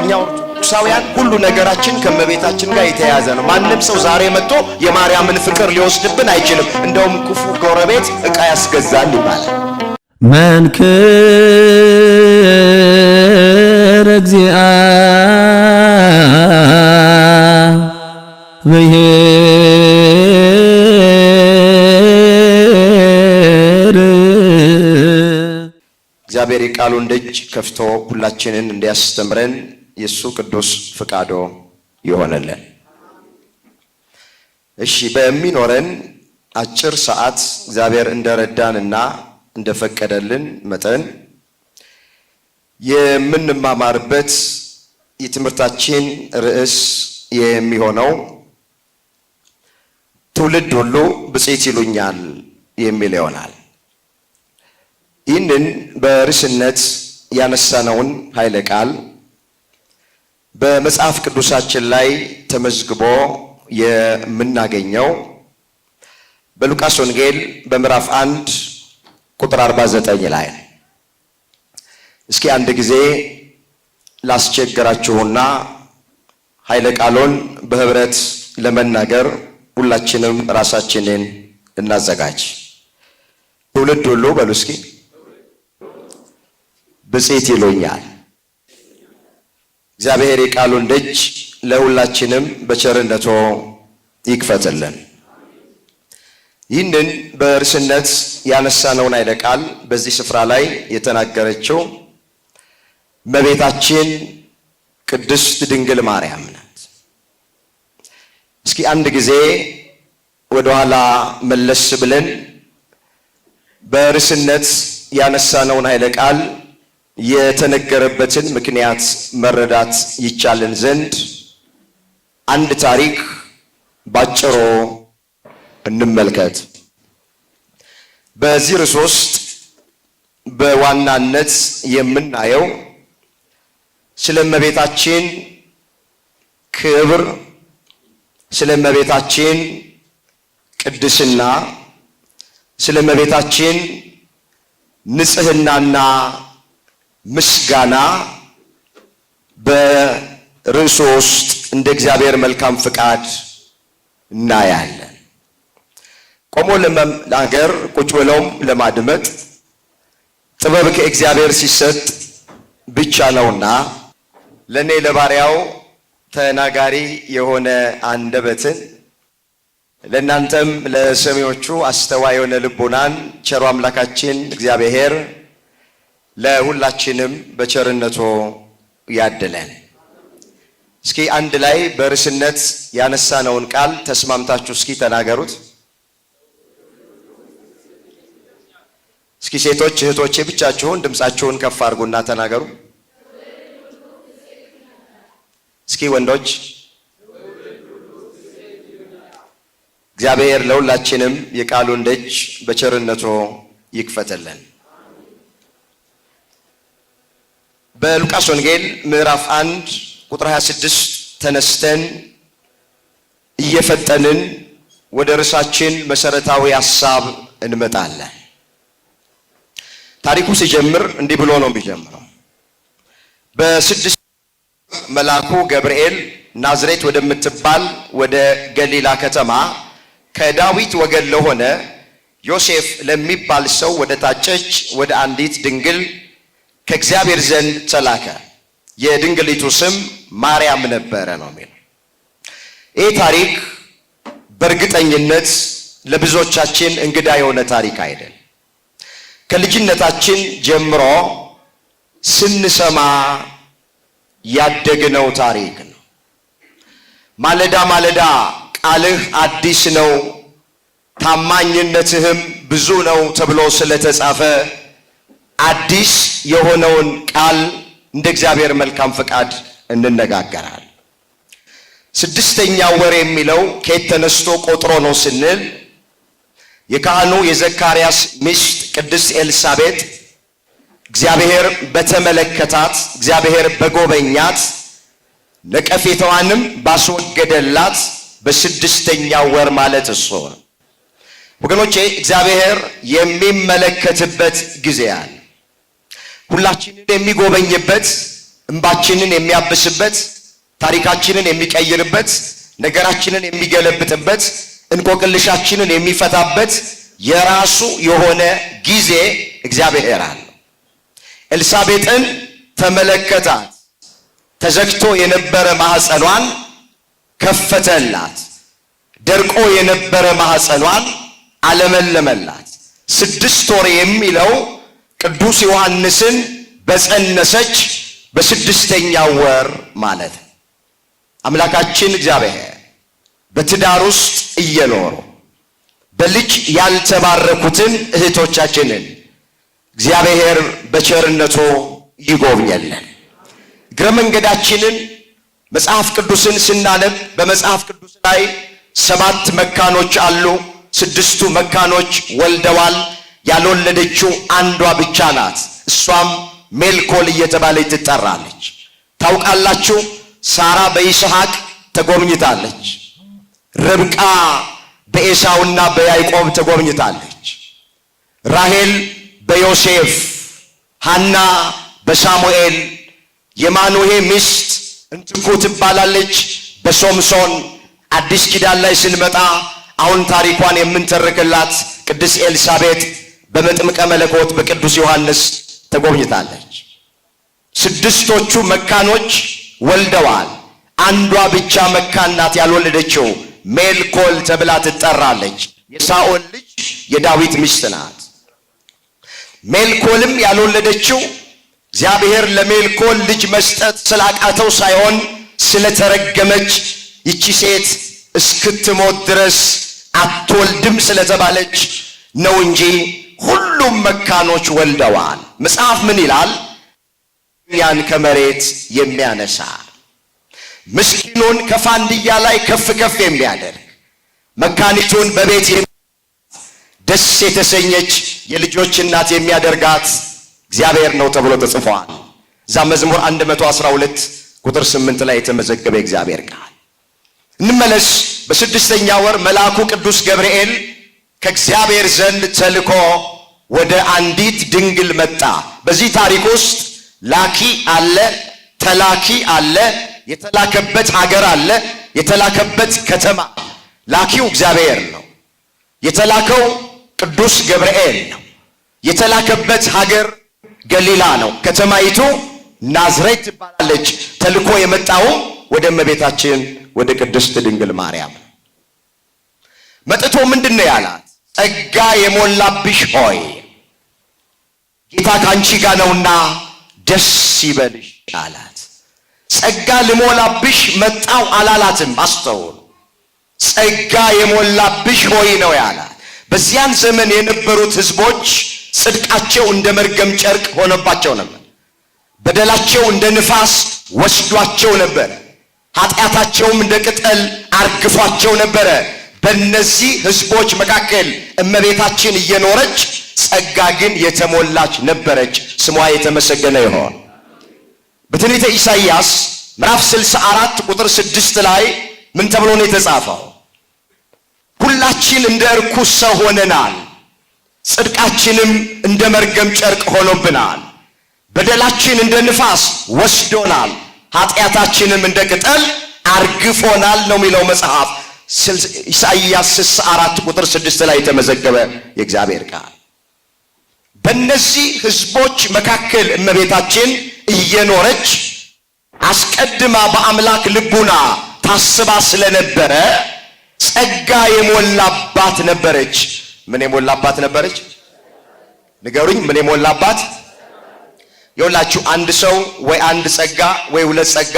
እኛ ኦርቶዶክሳውያን ሁሉ ነገራችን ከእመቤታችን ጋር የተያያዘ ነው። ማንም ሰው ዛሬ መጥቶ የማርያምን ፍቅር ሊወስድብን አይችልም። እንደውም ክፉ ጎረቤት ዕቃ ያስገዛል ይባላል። መንክር እግዚአ እግዚአብሔር የቃሉን ደጅ ከፍቶ ሁላችንን እንዲያስተምረን የእሱ ቅዱስ ፍቃዶ ይሆነልን። እሺ፣ በሚኖረን አጭር ሰዓት እግዚአብሔር እንደረዳንና እንደፈቀደልን መጠን የምንማማርበት የትምህርታችን ርዕስ የሚሆነው ትውልድ ሁሉ ብፅዕት ይሉኛል የሚል ይሆናል። ይህንን በርዕስነት ያነሳነውን ኃይለ ቃል በመጽሐፍ ቅዱሳችን ላይ ተመዝግቦ የምናገኘው በሉቃስ ወንጌል በምዕራፍ 1 ቁጥር 49 ላይ። እስኪ አንድ ጊዜ ላስቸግራችሁና ኃይለ ቃሉን በህብረት ለመናገር ሁላችንም ራሳችንን እናዘጋጅ። ትውልድ ሁሉ በሉ እስኪ ብፅዕት ይሉኛል። እግዚአብሔር የቃሉን ደጅ ለሁላችንም በቸርነቱ ይክፈትልን። ይህንን በርዕስነት ያነሳነውን ኃይለ ቃል በዚህ ስፍራ ላይ የተናገረችው እመቤታችን ቅድስት ድንግል ማርያም ናት። እስኪ አንድ ጊዜ ወደ ኋላ መለስ ብለን በርዕስነት ያነሳነውን ኃይለ ቃል የተነገረበትን ምክንያት መረዳት ይቻለን ዘንድ አንድ ታሪክ ባጭሩ እንመልከት። በዚህ ርዕስ ውስጥ በዋናነት የምናየው ስለ እመቤታችን ክብር፣ ስለ እመቤታችን ቅድስና፣ ስለ እመቤታችን ንጽህናና ምስጋና በርዕሱ ውስጥ እንደ እግዚአብሔር መልካም ፍቃድ እናያለን። ቆሞ ለመናገር ቁጭ ብለውም ለማድመጥ ጥበብ ከእግዚአብሔር ሲሰጥ ብቻ ነውና ለኔ ለባሪያው ተናጋሪ የሆነ አንደበትን ለእናንተም ለሰሚዎቹ አስተዋይ የሆነ ልቦናን ቸሩ አምላካችን እግዚአብሔር ለሁላችንም በቸርነቱ ያድለን። እስኪ አንድ ላይ በርዕስነት ያነሳነውን ቃል ተስማምታችሁ እስኪ ተናገሩት። እስኪ ሴቶች እህቶቼ ብቻችሁን ድምጻችሁን ከፍ አድርጉና ተናገሩ። እስኪ ወንዶች እግዚአብሔር ለሁላችንም የቃሉን ደጅ በቸርነቱ ይክፈተልን። በሉቃስ ወንጌል ምዕራፍ 1 ቁጥር 26 ተነስተን እየፈጠንን ወደ ርዕሳችን መሰረታዊ ሐሳብ እንመጣለን። ታሪኩ ሲጀምር እንዲህ ብሎ ነው የሚጀምረው። በ6 መልአኩ ገብርኤል ናዝሬት ወደምትባል ወደ ገሊላ ከተማ ከዳዊት ወገን ለሆነ ዮሴፍ ለሚባል ሰው ወደ ታጨች ወደ አንዲት ድንግል ከእግዚአብሔር ዘንድ ተላከ። የድንግሊቱ ስም ማርያም ነበረ ነው የሚለው። ይህ ታሪክ በእርግጠኝነት ለብዙዎቻችን እንግዳ የሆነ ታሪክ አይደል። ከልጅነታችን ጀምሮ ስንሰማ ያደግነው ታሪክ ነው። ማለዳ ማለዳ ቃልህ አዲስ ነው ታማኝነትህም ብዙ ነው ተብሎ ስለተጻፈ አዲስ የሆነውን ቃል እንደ እግዚአብሔር መልካም ፈቃድ እንነጋገራለን። 6ኛው ወር የሚለው ከየት ተነስቶ ቆጥሮ ነው ስንል የካህኑ የዘካርያስ ሚስት ቅድስት ኤልሳቤጥ እግዚአብሔር በተመለከታት፣ እግዚአብሔር በጎበኛት፣ ነቀፌታዋንም ባስወገደላት በ6ኛው ወር ማለት እሱ ነው። ወገኖቼ እግዚአብሔር የሚመለከትበት ጊዜ አለ። ሁላችንን የሚጎበኝበት፣ እንባችንን የሚያብስበት፣ ታሪካችንን የሚቀይርበት፣ ነገራችንን የሚገለብጥበት፣ እንቆቅልሻችንን የሚፈታበት የራሱ የሆነ ጊዜ እግዚአብሔር አለ። ኤልሳቤጥን ተመለከታት። ተዘግቶ የነበረ ማህፀኗን ከፈተላት። ደርቆ የነበረ ማህፀኗን አለመለመላት። 6 ወር የሚለው ቅዱስ ዮሐንስን በጸነሰች በ6ኛው ወር ማለት ነው። አምላካችን እግዚአብሔር በትዳር ውስጥ እየኖሩ በልጅ ያልተባረኩትን እህቶቻችንን እግዚአብሔር በቸርነቱ ይጎብኘልን። እግረ መንገዳችንን መጽሐፍ ቅዱስን ስናነብ በመጽሐፍ ቅዱስ ላይ 7 መካኖች አሉ። 6ቱ መካኖች ወልደዋል። ያልወለደችው አንዷ ብቻ ናት። እሷም ሜልኮል እየተባለች ትጠራለች። ታውቃላችሁ፣ ሳራ በይስሐቅ ተጎብኝታለች። ርብቃ በኤሳውና በያዕቆብ ተጎብኝታለች። ራሔል በዮሴፍ፣ ሐና በሳሙኤል፣ የማኑሄ ሚስት እንትኩ ትባላለች በሶምሶን። አዲስ ኪዳን ላይ ስንመጣ አሁን ታሪኳን የምንተርክላት ቅድስት ኤልሳቤጥ በመጥምቀ መለኮት በቅዱስ ዮሐንስ ተጎብኝታለች። 6ቶቹ መካኖች ወልደዋል። አንዷ ብቻ መካን ናት ያልወለደችው፣ ሜልኮል ተብላ ትጠራለች። የሳኦል ልጅ የዳዊት ሚስት ናት። ሜልኮልም ያልወለደችው እግዚአብሔር ለሜልኮል ልጅ መስጠት ስላቃተው ሳይሆን ስለተረገመች ይቺ ሴት እስክትሞት ድረስ አትወልድም ስለተባለች ነው እንጂ ሁሉም መካኖች ወልደዋል። መጽሐፍ ምን ይላል? ያን ከመሬት የሚያነሳ ምስኪኑን ከፋንድያ ላይ ከፍ ከፍ የሚያደርግ መካኒቱን በቤት ደስ የተሰኘች የልጆች እናት የሚያደርጋት እግዚአብሔር ነው ተብሎ ተጽፏል። እዛ መዝሙር 112 ቁጥር 8 ላይ የተመዘገበ እግዚአብሔር ቃል። እንመለስ። በስድስተኛ ወር መልአኩ ቅዱስ ገብርኤል ከእግዚአብሔር ዘንድ ተልኮ ወደ አንዲት ድንግል መጣ። በዚህ ታሪክ ውስጥ ላኪ አለ፣ ተላኪ አለ፣ የተላከበት ሀገር አለ፣ የተላከበት ከተማ። ላኪው እግዚአብሔር ነው። የተላከው ቅዱስ ገብርኤል ነው። የተላከበት ሀገር ገሊላ ነው። ከተማይቱ ናዝሬት ትባላለች። ተልኮ የመጣው ወደ እመቤታችን ወደ ቅድስት ድንግል ማርያም መጥቶ ምንድነው ያላት? ጸጋ የሞላብሽ ሆይ ጌታ ካንቺ ጋር ነውና ደስ ይበልሽ አላት። ጸጋ ልሞላብሽ መጣው አላላትም። አስተውሉ። ጸጋ የሞላብሽ ሆይ ነው ያላት። በዚያን ዘመን የነበሩት ሕዝቦች ጽድቃቸው እንደ መርገም ጨርቅ ሆነባቸው ነበር። በደላቸው እንደ ንፋስ ወስዷቸው ነበር። ኃጢአታቸውም እንደ ቅጠል አርግፏቸው ነበረ። በእነዚህ ሕዝቦች መካከል እመቤታችን እየኖረች ጸጋ ግን የተሞላች ነበረች። ስሟ የተመሰገነ ይሆን። በትንቢተ ኢሳይያስ ምዕራፍ 64 ቁጥር 6 ላይ ምን ተብሎ ነው የተጻፈው? ሁላችን እንደ እርኩስ ሰው ሆነናል፣ ጽድቃችንም እንደ መርገም ጨርቅ ሆኖብናል። በደላችን እንደ ንፋስ ወስዶናል፣ ኃጢአታችንም እንደ ቅጠል አርግፎናል ነው የሚለው መጽሐፍ። ኢሳይያስ 64 ቁጥር 6 ላይ የተመዘገበ የእግዚአብሔር ቃል። በእነዚህ ሕዝቦች መካከል እመቤታችን እየኖረች አስቀድማ በአምላክ ልቡና ታስባ ስለነበረ ጸጋ የሞላባት ነበረች። ምን የሞላባት ነበረች? ንገሩኝ። ምን የሞላባት? ይኸውላችሁ አንድ ሰው ወይ አንድ ጸጋ ወይ ሁለት ጸጋ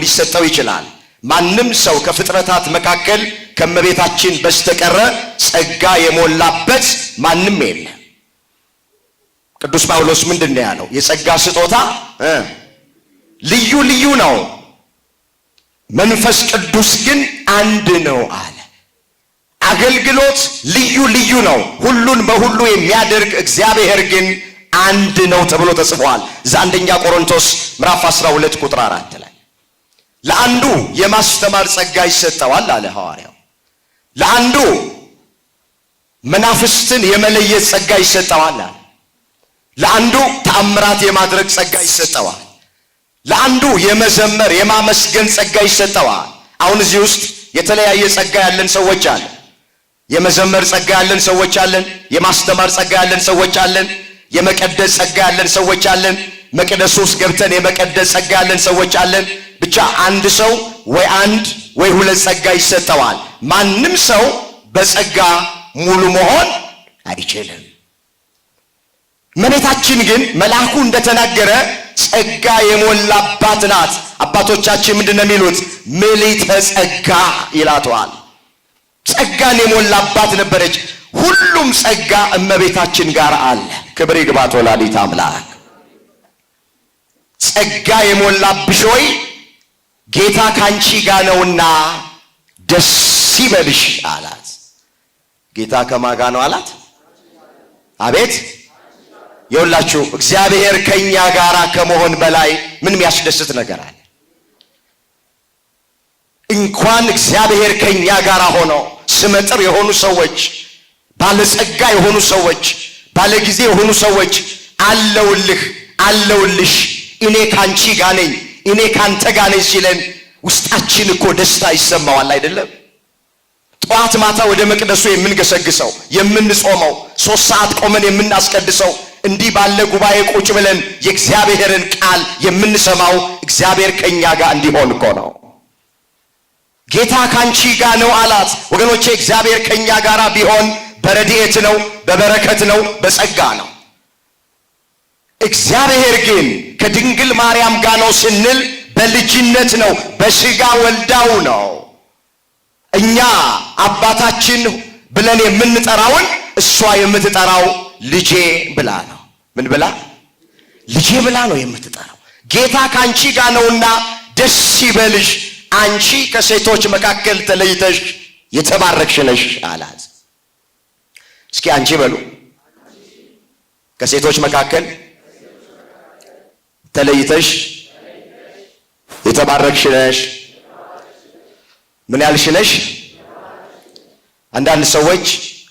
ሊሰጠው ይችላል። ማንም ሰው ከፍጥረታት መካከል ከእመቤታችን በስተቀረ ጸጋ የሞላበት ማንም የለም። ቅዱስ ጳውሎስ ምንድን ነው ያለው? የጸጋ ስጦታ ልዩ ልዩ ነው፣ መንፈስ ቅዱስ ግን አንድ ነው አለ። አገልግሎት ልዩ ልዩ ነው፣ ሁሉን በሁሉ የሚያደርግ እግዚአብሔር ግን አንድ ነው ተብሎ ተጽፏል። እዛ አንደኛ ቆሮንቶስ ምዕራፍ 12 ቁጥር 4 ላይ ለአንዱ የማስተማር ጸጋ ይሰጠዋል አለ ሐዋርያው። ለአንዱ መናፍስትን የመለየት ጸጋ ይሰጠዋል አለ። ለአንዱ ተአምራት የማድረግ ጸጋ ይሰጠዋል። ለአንዱ የመዘመር የማመስገን ጸጋ ይሰጠዋል። አሁን እዚህ ውስጥ የተለያየ ጸጋ ያለን ሰዎች አለን። የመዘመር ጸጋ ያለን ሰዎች አለን። የማስተማር ጸጋ ያለን ሰዎች አለን። የመቀደስ ጸጋ ያለን ሰዎች አለን። መቅደስ ውስጥ ገብተን የመቀደስ ጸጋ ያለን ሰዎች አለን። ብቻ አንድ ሰው ወይ አንድ ወይ ሁለት ጸጋ ይሰጠዋል። ማንም ሰው በጸጋ ሙሉ መሆን አይችልም። እመቤታችን ግን መልአኩ እንደተናገረ ጸጋ የሞላባት ናት። አባቶቻችን ምንድነው የሚሉት? ምልዕተ ጸጋ ይላቷል። ጸጋን የሞላባት ነበረች። ሁሉም ጸጋ እመቤታችን ጋር አለ። ክብር ይግባት ወላዲተ አምላክ። ጸጋ የሞላብሽ ሆይ ጌታ ካንቺ ጋር ነውና ደስ ይበልሽ አላት። ጌታ ከማን ጋር ነው አላት? አቤት የሁላችሁ እግዚአብሔር ከኛ ጋር ከመሆን በላይ ምን የሚያስደስት ነገር አለ? እንኳን እግዚአብሔር ከኛ ጋር ሆኖ ስመጥር የሆኑ ሰዎች፣ ባለጸጋ የሆኑ ሰዎች፣ ባለጊዜ የሆኑ ሰዎች አለውልህ አለውልሽ እኔ ካንቺ ጋር ነኝ እኔ ካንተ ጋር ነኝ ሲለን ውስጣችን እኮ ደስታ ይሰማዋል አይደለም? ጠዋት ማታ ወደ መቅደሱ የምንገሰግሰው የምንጾመው 3 ሰዓት ቆመን የምናስቀድሰው እንዲህ ባለ ጉባኤ ቁጭ ብለን የእግዚአብሔርን ቃል የምንሰማው እግዚአብሔር ከኛ ጋር እንዲሆን እኮ ነው። ጌታ ካንቺ ጋር ነው አላት። ወገኖቼ እግዚአብሔር ከኛ ጋር ቢሆን በረድኤት ነው፣ በበረከት ነው፣ በጸጋ ነው። እግዚአብሔር ግን ከድንግል ማርያም ጋር ነው ስንል በልጅነት ነው፣ በሥጋ ወልዳው ነው። እኛ አባታችን ብለን የምንጠራውን እሷ የምትጠራው ልጄ ብላ ነው። ምን ብላ? ልጄ ብላ ነው የምትጠራው። ጌታ ካንቺ ጋር ነውና ደስ ይበልሽ፣ አንቺ ከሴቶች መካከል ተለይተሽ የተባረክሽ ነሽ አላት። እስኪ አንቺ በሉ። ከሴቶች መካከል ተለይተሽ የተባረክሽ ነሽ። ምን ያልሽ ነሽ? አንዳንድ ሰዎች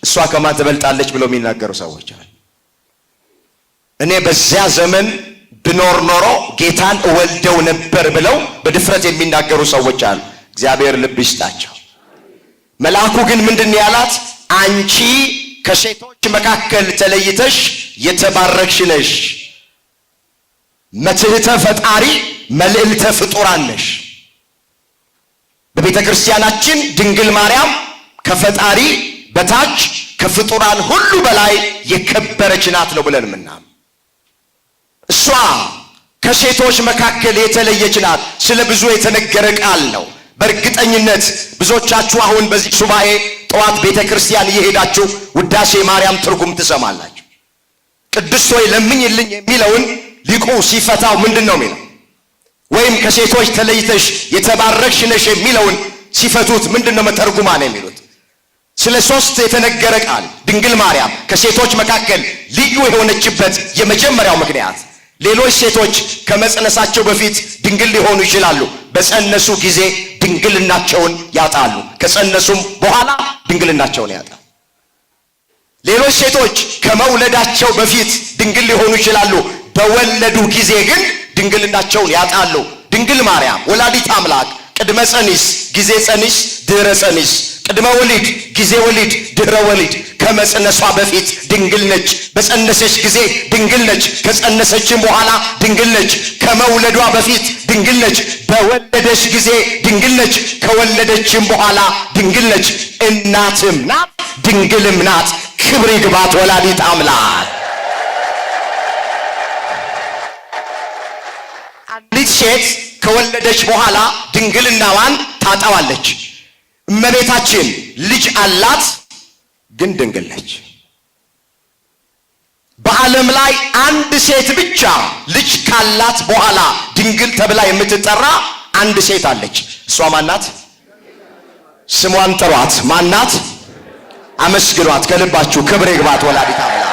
እሷ ከማን ትበልጣለች ብለው የሚናገሩ ሰዎች አሉ። እኔ በዚያ ዘመን ብኖር ኖሮ ጌታን እወልደው ነበር ብለው በድፍረት የሚናገሩ ሰዎች አሉ። እግዚአብሔር ልብ ይስጣቸው። መልአኩ ግን ምንድን ያላት? አንቺ ከሴቶች መካከል ተለይተሽ የተባረክሽ ነሽ፣ መትሕተ ፈጣሪ መልዕልተ ፍጡራን ነሽ። በቤተ ክርስቲያናችን ድንግል ማርያም ከፈጣሪ በታች ከፍጡራን ሁሉ በላይ የከበረች ናት ነው ብለን ምናምን። እሷ ከሴቶች መካከል የተለየች ናት። ስለ ብዙ የተነገረ ቃል ነው። በእርግጠኝነት ብዙዎቻችሁ አሁን በዚህ ሱባኤ ጠዋት ቤተ ክርስቲያን እየሄዳችሁ ውዳሴ ማርያም ትርጉም ትሰማላችሁ። ቅድስት ሆይ ለምኝልኝ የሚለውን ሊቁ ሲፈታው ምንድን ነው የሚለው? ወይም ከሴቶች ተለይተሽ የተባረክሽ ነሽ የሚለውን ሲፈቱት ምንድን ነው መተርጉማ ነው የሚሉት? ስለ ሶስት የተነገረ ቃል ድንግል ማርያም ከሴቶች መካከል ልዩ የሆነችበት የመጀመሪያው ምክንያት፣ ሌሎች ሴቶች ከመጸነሳቸው በፊት ድንግል ሊሆኑ ይችላሉ። በጸነሱ ጊዜ ድንግልናቸውን ያጣሉ። ከጸነሱም በኋላ ድንግልናቸውን ያጣሉ። ሌሎች ሴቶች ከመውለዳቸው በፊት ድንግል ሊሆኑ ይችላሉ። በወለዱ ጊዜ ግን ድንግልናቸውን ያጣሉ። ድንግል ማርያም ወላዲት አምላክ ቅድመ ጸኒስ፣ ጊዜ ጸኒስ፣ ድህረ ጸኒስ፣ ቅድመ ወሊድ፣ ጊዜ ወሊድ፣ ድህረ ወሊድ። ከመጸነሷ በፊት ድንግል ነች። በጸነሰች ጊዜ ድንግል ነች። ከጸነሰችም በኋላ ድንግል ነች። ከመውለዷ በፊት ድንግል ነች። በወለደች ጊዜ ድንግል ነች። ከወለደችም በኋላ ድንግል ነች። እናትም ናት፣ ድንግልም ናት። ክብር ይግባት ወላዲት አምላክ። አንዲት ሴት ከወለደች በኋላ ድንግልናዋን ታጣዋለች። እመቤታችን ልጅ አላት፣ ግን ድንግል ነች። በዓለም ላይ አንድ ሴት ብቻ ልጅ ካላት በኋላ ድንግል ተብላ የምትጠራ አንድ ሴት አለች። እሷ ማናት? ስሟን ጥሯት። ማናት? አመስግኗት ከልባችሁ። ክብር ይግባት ወላዲተ አምላክ።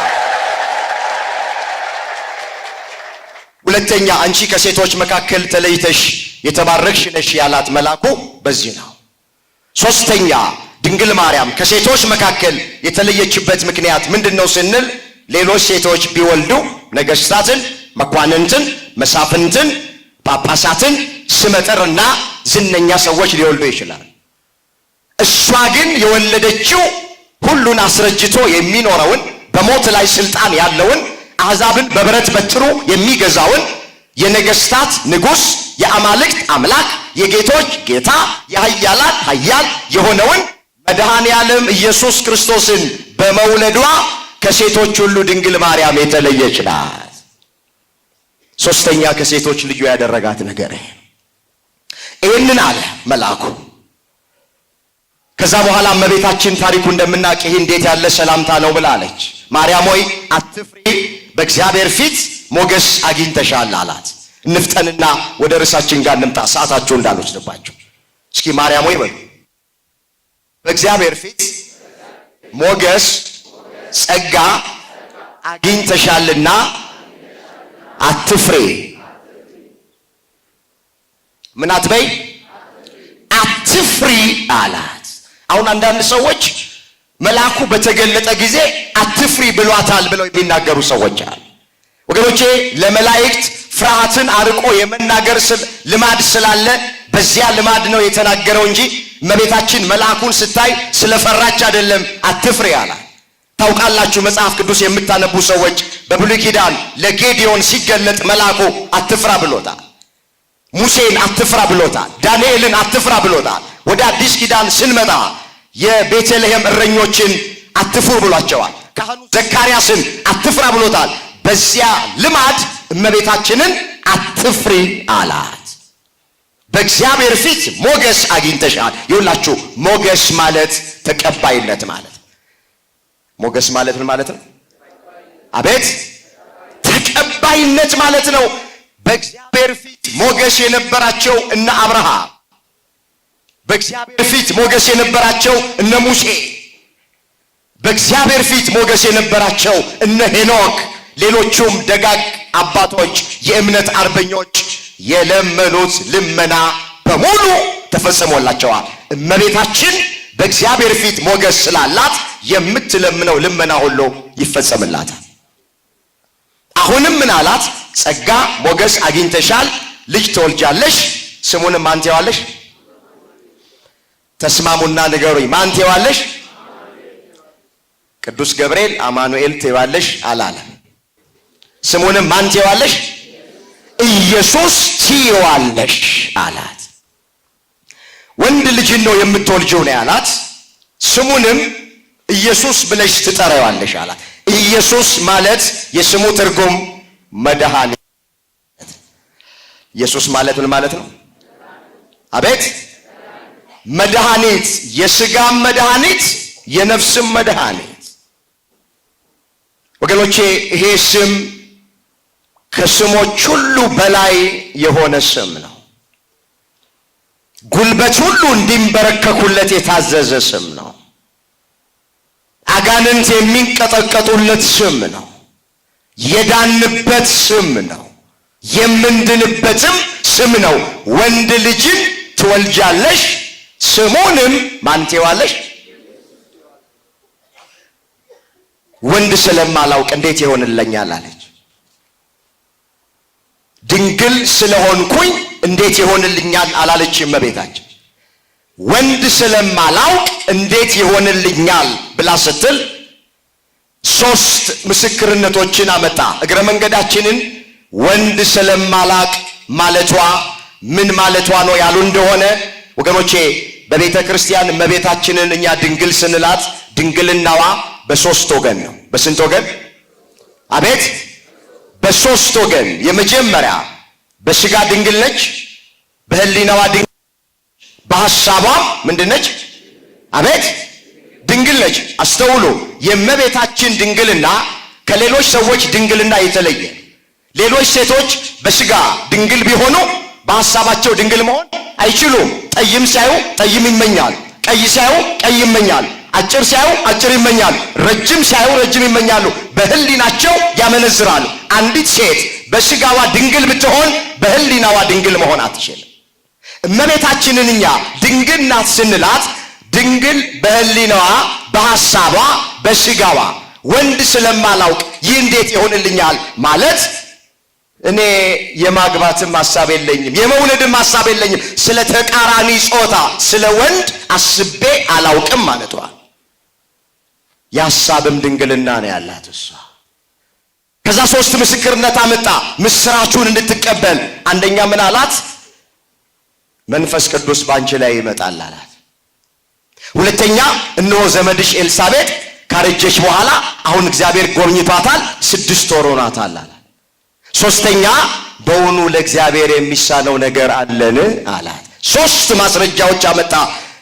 ሁለተኛ አንቺ ከሴቶች መካከል ተለይተሽ የተባረክሽ ነሽ ያላት መልአኩ በዚህ ነው። ሶስተኛ ድንግል ማርያም ከሴቶች መካከል የተለየችበት ምክንያት ምንድነው ስንል ሌሎች ሴቶች ቢወልዱ ነገስታትን፣ መኳንንትን፣ መሳፍንትን፣ ጳጳሳትን፣ ስመጥርና ዝነኛ ሰዎች ሊወልዱ ይችላል። እሷ ግን የወለደችው ሁሉን አስረጅቶ የሚኖረውን በሞት ላይ ስልጣን ያለውን አሕዛብን በብረት በትሩ የሚገዛውን የነገስታት ንጉሥ የአማልክት አምላክ የጌቶች ጌታ የኃያላን ኃያል የሆነውን መድኃኔ ዓለም ኢየሱስ ክርስቶስን በመውለዷ ከሴቶች ሁሉ ድንግል ማርያም የተለየች ናት። ሶስተኛ ከሴቶች ልዩ ያደረጋት ነገር ይህንን አለ መልአኩ። ከዛ በኋላ እመቤታችን ታሪኩ እንደምናውቅ ይህ እንዴት ያለ ሰላምታ ነው ብላለች። ማርያም ሆይ አትፍሪ፣ በእግዚአብሔር ፊት ሞገስ አግኝተሻል አላት። እንፍጠንና ወደ ርዕሳችን ጋር እንምጣ፣ ሰዓታችሁ እንዳልወስድባችሁ። እስኪ ማርያም ሆይ በሉ። በእግዚአብሔር ፊት ሞገስ ጸጋ አግኝተሻልና አትፍሪ። ምን አትበይ? አትፍሪ አላት። አሁን አንዳንድ ሰዎች መልአኩ በተገለጠ ጊዜ አትፍሪ ብሏታል ብለው የሚናገሩ ሰዎች አሉ። ወገኖቼ ለመላእክት ፍርሃትን አርቆ የመናገር ልማድ ስላለ በዚያ ልማድ ነው የተናገረው እንጂ እመቤታችን መልአኩን ስታይ ስለፈራች አይደለም አትፍሪ አላት። ታውቃላችሁ መጽሐፍ ቅዱስ የምታነቡ ሰዎች በብሉይ ኪዳን ለጌዲዮን ሲገለጥ መልአኩ አትፍራ ብሎታል። ሙሴን አትፍራ ብሎታል። ዳንኤልን አትፍራ ብሎታል። ወደ አዲስ ኪዳን ስንመጣ የቤተልሔም እረኞችን አትፍሩ ብሏቸዋል። ካህኑ ዘካርያስን አትፍራ ብሎታል። በዚያ ልማድ እመቤታችንን አትፍሪ አላት። በእግዚአብሔር ፊት ሞገስ አግኝተሻል። ይኸውላችሁ ሞገስ ማለት ተቀባይነት ማለት ነው። ሞገስ ማለት ምን ማለት ነው? አቤት ተቀባይነት ማለት ነው። በእግዚአብሔር ፊት ሞገስ የነበራቸው እነ አብርሃም፣ በእግዚአብሔር ፊት ሞገስ የነበራቸው እነ ሙሴ፣ በእግዚአብሔር ፊት ሞገስ የነበራቸው እነ ሄኖክ፣ ሌሎቹም ደጋግ አባቶች የእምነት አርበኞች የለመኑት ልመና በሙሉ ተፈጽሞላቸዋል። እመቤታችን በእግዚአብሔር ፊት ሞገስ ስላላት የምትለምነው ልመና ሁሉ ይፈጸምላታል። አሁንም ምን አላት? ጸጋ ሞገስ አግኝተሻል፣ ልጅ ትወልጃለሽ፣ ስሙንም ማን ትይዋለሽ? ተስማሙና ንገሩኝ፣ ማን ትይዋለሽ? ቅዱስ ገብርኤል አማኑኤል ትይዋለሽ አላለ። ስሙንም ማን ትይዋለሽ? ኢየሱስ ትይዋለሽ አላት። ወንድ ልጅን ነው የምትወልጂው ነው ያላት። ስሙንም ኢየሱስ ብለሽ ትጠራዋለሽ አላት። ኢየሱስ ማለት የስሙ ትርጉም መድኃኒት። ኢየሱስ ማለት ምን ማለት ነው? አቤት መድኃኒት፣ የሥጋም መድኃኒት የነፍስም መድኃኒት። ወገኖቼ ይሄ ስም ከስሞች ሁሉ በላይ የሆነ ስም ነው። ጉልበት ሁሉ እንዲንበረከኩለት የታዘዘ ስም ነው። አጋንንት የሚንቀጠቀጡለት ስም ነው። የዳንበት ስም ነው። የምንድንበትም ስም ነው። ወንድ ልጅን ትወልጃለሽ፣ ስሙንም ማን ትይዋለሽ? ወንድ ስለማላውቅ እንዴት ይሆንልኛል አለች። ድንግል ስለሆንኩኝ እንዴት ይሆንልኛል አላለች እመቤታችን። ወንድ ስለማላውቅ እንዴት ይሆንልኛል ብላ ስትል ሶስት ምስክርነቶችን አመጣ። እግረ መንገዳችንን ወንድ ስለማላቅ ማለቷ ምን ማለቷ ነው ያሉ እንደሆነ ወገኖቼ በቤተ ክርስቲያን እመቤታችንን እኛ ድንግል ስንላት ድንግልናዋ በሶስት ወገን ነው። በስንት ወገን? አቤት በሶስት ወገን። የመጀመሪያ በስጋ ድንግል ነች፣ በህሊናዋ ድንግል፣ በሐሳቧ ምንድነች? አቤት ድንግል ነች። አስተውሉ። የእመቤታችን ድንግልና ከሌሎች ሰዎች ድንግልና የተለየ። ሌሎች ሴቶች በስጋ ድንግል ቢሆኑ በሐሳባቸው ድንግል መሆን አይችሉም። ጠይም ሲያዩ ጠይም ይመኛል፣ ቀይ ሲያዩ ቀይ ይመኛል፣ አጭር ሲያዩ አጭር ይመኛል፣ ረጅም ሲያዩ ረጅም ይመኛሉ። በህሊናቸው ያመነዝራሉ። አንዲት ሴት በስጋዋ ድንግል ብትሆን በህሊናዋ ድንግል መሆን አትችልም። እመቤታችንን እኛ ድንግል ናት ስንላት ድንግል በህሊናዋ፣ በሐሳቧ፣ በስጋዋ ወንድ ስለማላውቅ ይህ እንዴት ይሆንልኛል ማለት እኔ የማግባትም ሐሳብ የለኝም፣ የመውለድም ሐሳብ የለኝም፣ ስለ ተቃራኒ ጾታ ስለ ወንድ አስቤ አላውቅም ማለቷ። የሐሳብም ድንግልና ነው ያላት እሷ። ከዛ ሶስት ምስክርነት አመጣ ምስራቹን እንድትቀበል። አንደኛ ምን አላት? መንፈስ ቅዱስ ባንቺ ላይ ይመጣል አላት። ሁለተኛ እነሆ ዘመድሽ ኤልሳቤጥ ካረጀች በኋላ አሁን እግዚአብሔር ጎብኝቷታል፣ 6 ወር ሆኗታል አላት። ሶስተኛ በውኑ ለእግዚአብሔር የሚሳነው ነገር አለን አላት። ሶስት ማስረጃዎች አመጣ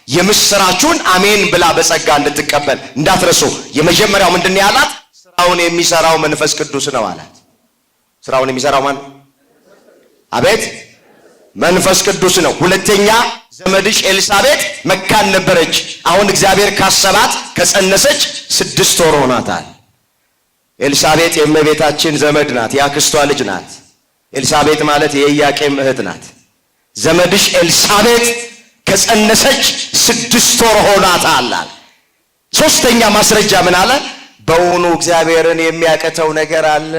የምስራቹን አሜን ብላ በጸጋ እንድትቀበል። እንዳትረሱ። የመጀመሪያው ምንድነው ያላት? ስራውን የሚሰራው መንፈስ ቅዱስ ነው አላት። ስራውን የሚሰራው ማን? አቤት መንፈስ ቅዱስ ነው። ሁለተኛ ዘመድሽ ኤልሳቤጥ መካን ነበረች፣ አሁን እግዚአብሔር ካሰባት ከጸነሰች 6 ወር ሆኗታል። ኤልሳቤጥ የእመቤታችን ዘመድ ናት፣ የአክስቷ ልጅ ናት። ኤልሳቤጥ ማለት የኢያቄም እህት ናት። ዘመድሽ ኤልሳቤጥ ከጸነሰች 6 ወር ሆኗታል። ሶስተኛ ማስረጃ ምን አለ? በውኑ እግዚአብሔርን የሚያቀተው ነገር አለ?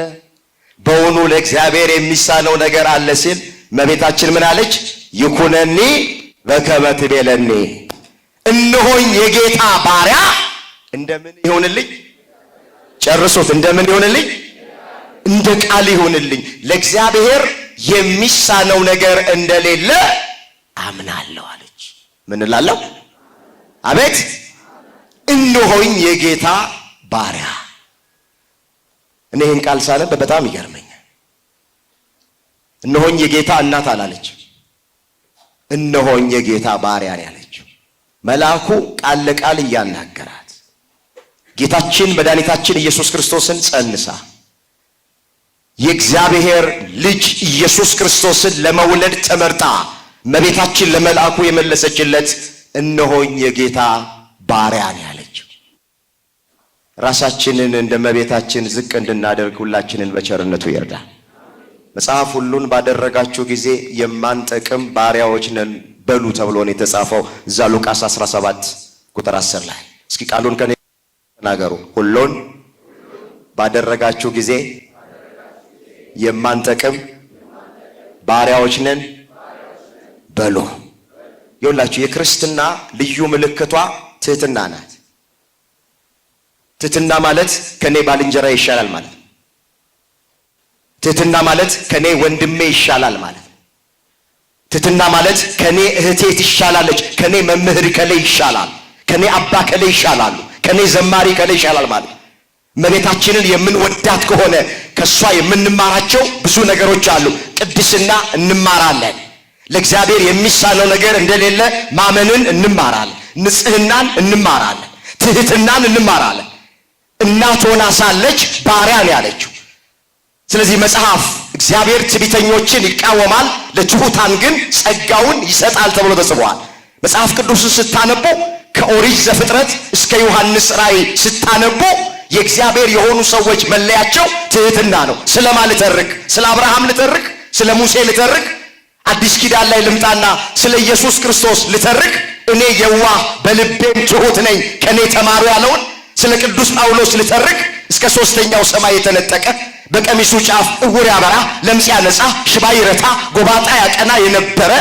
በውኑ ለእግዚአብሔር የሚሳነው ነገር አለ ሲል እመቤታችን ምን አለች? ይኩነኒ በከመ ትቤለኒ፣ እነሆኝ የጌታ ባሪያ እንደምን ይሆንልኝ? ጨርሶት እንደምን ይሆንልኝ? እንደ ቃል ይሆንልኝ። ለእግዚአብሔር የሚሳነው ነገር እንደሌለ አምናለሁ አለች። ምን እላለሁ? አቤት እነሆኝ የጌታ ባሪያ። እኔ ይህን ቃል ሳነብ በጣም ይገርመኛል። እነሆኝ የጌታ እናት አላለች፣ እነሆኝ የጌታ ባሪያ ነው ያለችው። መልአኩ ቃል ለቃል እያናገራት ጌታችን መድኃኒታችን ኢየሱስ ክርስቶስን ጸንሳ የእግዚአብሔር ልጅ ኢየሱስ ክርስቶስን ለመውለድ ተመርጣ እመቤታችን ለመልአኩ የመለሰችለት እነሆኝ የጌታ ባሪያ ነው ያለችው። ራሳችንን እንደ እመቤታችን ዝቅ እንድናደርግ ሁላችንን በቸርነቱ ይርዳል። መጽሐፍ ሁሉን ባደረጋችሁ ጊዜ የማንጠቅም ባሪያዎች ነን በሉ ተብሎ ነው የተጻፈው እዛ ሉቃስ 17 ቁጥር 10 ላይ። እስኪ ቃሉን ከኔ ተናገሩ። ሁሉን ባደረጋችሁ ጊዜ የማንጠቅም ባሪያዎች ነን በሉ። ይኸውላችሁ የክርስትና ልዩ ምልክቷ ትህትና ናት። ትህትና ማለት ከኔ ባልንጀራ ይሻላል ማለት ነው። ትህትና ማለት ከኔ ወንድሜ ይሻላል ማለት ነው። ትህትና ማለት ከኔ እህቴ ትሻላለች፣ ከኔ መምህር ከሌ ይሻላል፣ ከኔ አባ ከሌ ይሻላሉ፣ ከኔ ዘማሪ ከሌ ይሻላል ማለት ነው። እመቤታችንን የምንወዳት ከሆነ ከሷ የምንማራቸው ብዙ ነገሮች አሉ። ቅድስና እንማራለን። ለእግዚአብሔር የሚሳነው ነገር እንደሌለ ማመንን እንማራለን። ንጽህናን እንማራለን። ትህትናን እንማራለን። እናት ሆና ሳለች ባሪያ ነው ያለችው። ስለዚህ መጽሐፍ እግዚአብሔር ትዕቢተኞችን ይቃወማል፣ ለትሑታን ግን ጸጋውን ይሰጣል ተብሎ ተጽፏል። መጽሐፍ ቅዱስን ስታነቡ ከኦሪት ዘፍጥረት እስከ ዮሐንስ ራእይ ስታነቡ የእግዚአብሔር የሆኑ ሰዎች መለያቸው ትህትና ነው። ስለማን ልተርክ? ስለ አብርሃም ልተርክ? ስለ ሙሴ ልተርክ? አዲስ ኪዳን ላይ ልምጣና ስለ ኢየሱስ ክርስቶስ ልተርክ? እኔ የዋህ በልቤም ትሑት ነኝ ከኔ ተማሩ ያለውን ስለ ቅዱስ ጳውሎስ ልተርክ? እስከ ሦስተኛው ሰማይ የተነጠቀ በቀሚሱ ጫፍ እውር ያበራ፣ ለምጽ ያነጻ፣ ሽባ ይረታ፣ ጎባጣ ያቀና የነበረ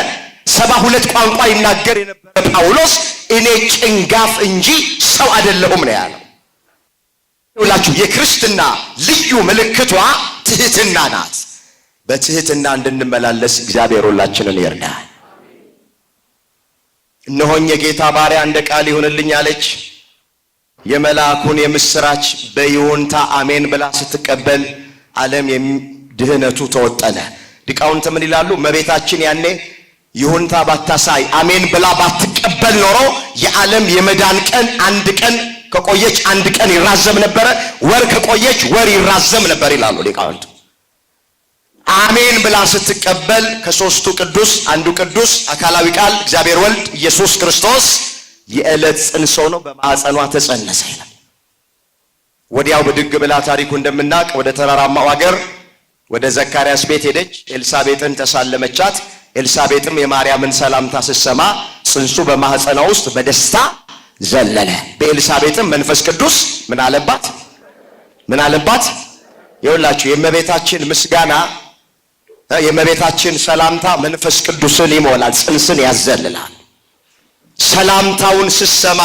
72 ቋንቋ ይናገር የነበረ ጳውሎስ እኔ ጭንጋፍ እንጂ ሰው አይደለሁም ነው ያለው። ሁላችሁ የክርስትና ልዩ ምልክቷ ትህትና ናት። በትህትና እንድንመላለስ እግዚአብሔር ሁላችንን ይርዳል። እነሆኝ የጌታ ባሪያ እንደ ቃል ይሁንልኝ አለች። የመልአኩን የምስራች በይሁንታ አሜን ብላ ስትቀበል ዓለም ድህነቱ ተወጠነ። ሊቃውንት ምን ይላሉ? እመቤታችን ያኔ ይሁንታ ባታሳይ አሜን ብላ ባትቀበል ኖሮ የዓለም የመዳን ቀን አንድ ቀን ከቆየች አንድ ቀን ይራዘም ነበረ፣ ወር ከቆየች ወር ይራዘም ነበር ይላሉ ሊቃውንት። አሜን ብላ ስትቀበል ከሦስቱ ቅዱስ አንዱ ቅዱስ አካላዊ ቃል እግዚአብሔር ወልድ ኢየሱስ ክርስቶስ የዕለት ጽንስ ሆኖ በማኅፀኗ ተጸነሰ ይላል። ወዲያው ብድግ ብላ ታሪኩ እንደምናውቅ ወደ ተራራማው አገር ወደ ዘካርያስ ቤት ሄደች። ኤልሳቤጥን ተሳለመቻት። ኤልሳቤጥም የማርያምን ሰላምታ ስትሰማ ጽንሱ በማኅፀኗ ውስጥ በደስታ ዘለለ። በኤልሳቤጥም መንፈስ ቅዱስ ምን አለባት? ምን አለባት? ይኸውላችሁ የእመቤታችን ምስጋና የእመቤታችን ሰላምታ መንፈስ ቅዱስን ይሞላል፣ ጽንስን ያዘልላል። ሰላምታውን ስትሰማ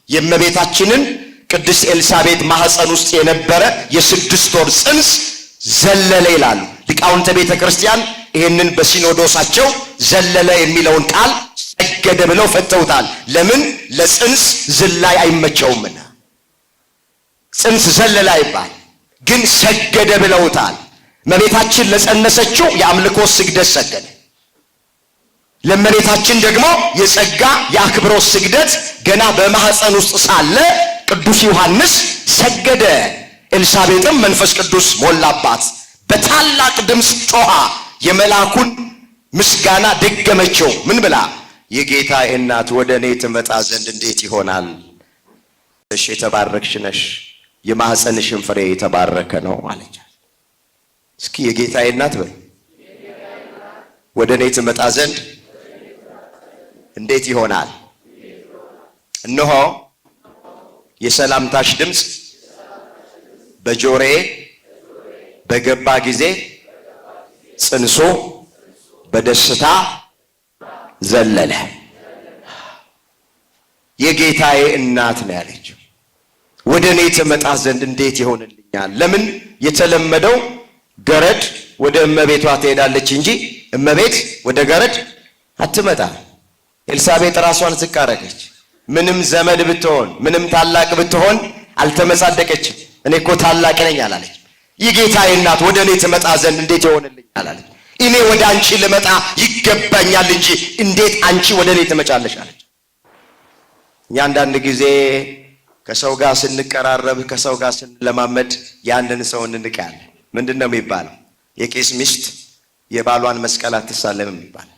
የእመቤታችንን ቅድስት ኤልሳቤጥ ማኅፀን ውስጥ የነበረ የ6 ወር ጽንስ ዘለለ ይላሉ ሊቃውንተ ቤተ ክርስቲያን። ይህንን በሲኖዶሳቸው ዘለለ የሚለውን ቃል ሰገደ ብለው ፈተውታል። ለምን? ለጽንስ ዝላይ አይመቸውምና ጽንስ ዘለለ ይባል፣ ግን ሰገደ ብለውታል። እመቤታችን ለጸነሰችው የአምልኮ ስግደት ሰገደ። ለእመቤታችን ደግሞ የጸጋ የአክብሮት ስግደት ገና በማኅፀን ውስጥ ሳለ ቅዱስ ዮሐንስ ሰገደ። ኤልሳቤጥም መንፈስ ቅዱስ ሞላባት፣ በታላቅ ድምፅ ጮኻ የመልአኩን ምስጋና ደገመችው። ምን ብላ? የጌታ እናት ወደ እኔ ትመጣ ዘንድ እንዴት ይሆናል? እሺ የተባረክሽ ነሽ፣ የማኅፀንሽን ፍሬ የተባረከ ነው አለቻት። እስኪ የጌታ እናት በል። ወደ እኔ ትመጣ ዘንድ እንዴት ይሆናል? እነሆ የሰላምታሽ ድምፅ በጆሮዬ በገባ ጊዜ ጽንሱ በደስታ ዘለለ። የጌታዬ እናት ነው ያለችው። ወደ እኔ ትመጣ ዘንድ እንዴት ይሆንልኛል? ለምን? የተለመደው ገረድ ወደ እመቤቷ ትሄዳለች እንጂ እመቤት ወደ ገረድ አትመጣም። ኤልሳቤጥ ራሷን ዝቅ አደረገች። ምንም ዘመድ ብትሆን ምንም ታላቅ ብትሆን አልተመጻደቀችም። እኔ እኮ ታላቅ ነኝ አላለች። የጌታዬ እናት ወደ እኔ ትመጣ ዘንድ እንዴት ይሆንልኝ አላለች። እኔ ወደ አንቺ ልመጣ ይገባኛል እንጂ እንዴት አንቺ ወደ እኔ ትመጫለሽ አለች። እኛ አንዳንድ ጊዜ ከሰው ጋር ስንቀራረብ ከሰው ጋር ስንለማመድ ያንን ሰው እንንቃለን። ምንድን ነው የሚባለው? የቄስ ሚስት የባሏን መስቀል አትሳለምም ይባላል።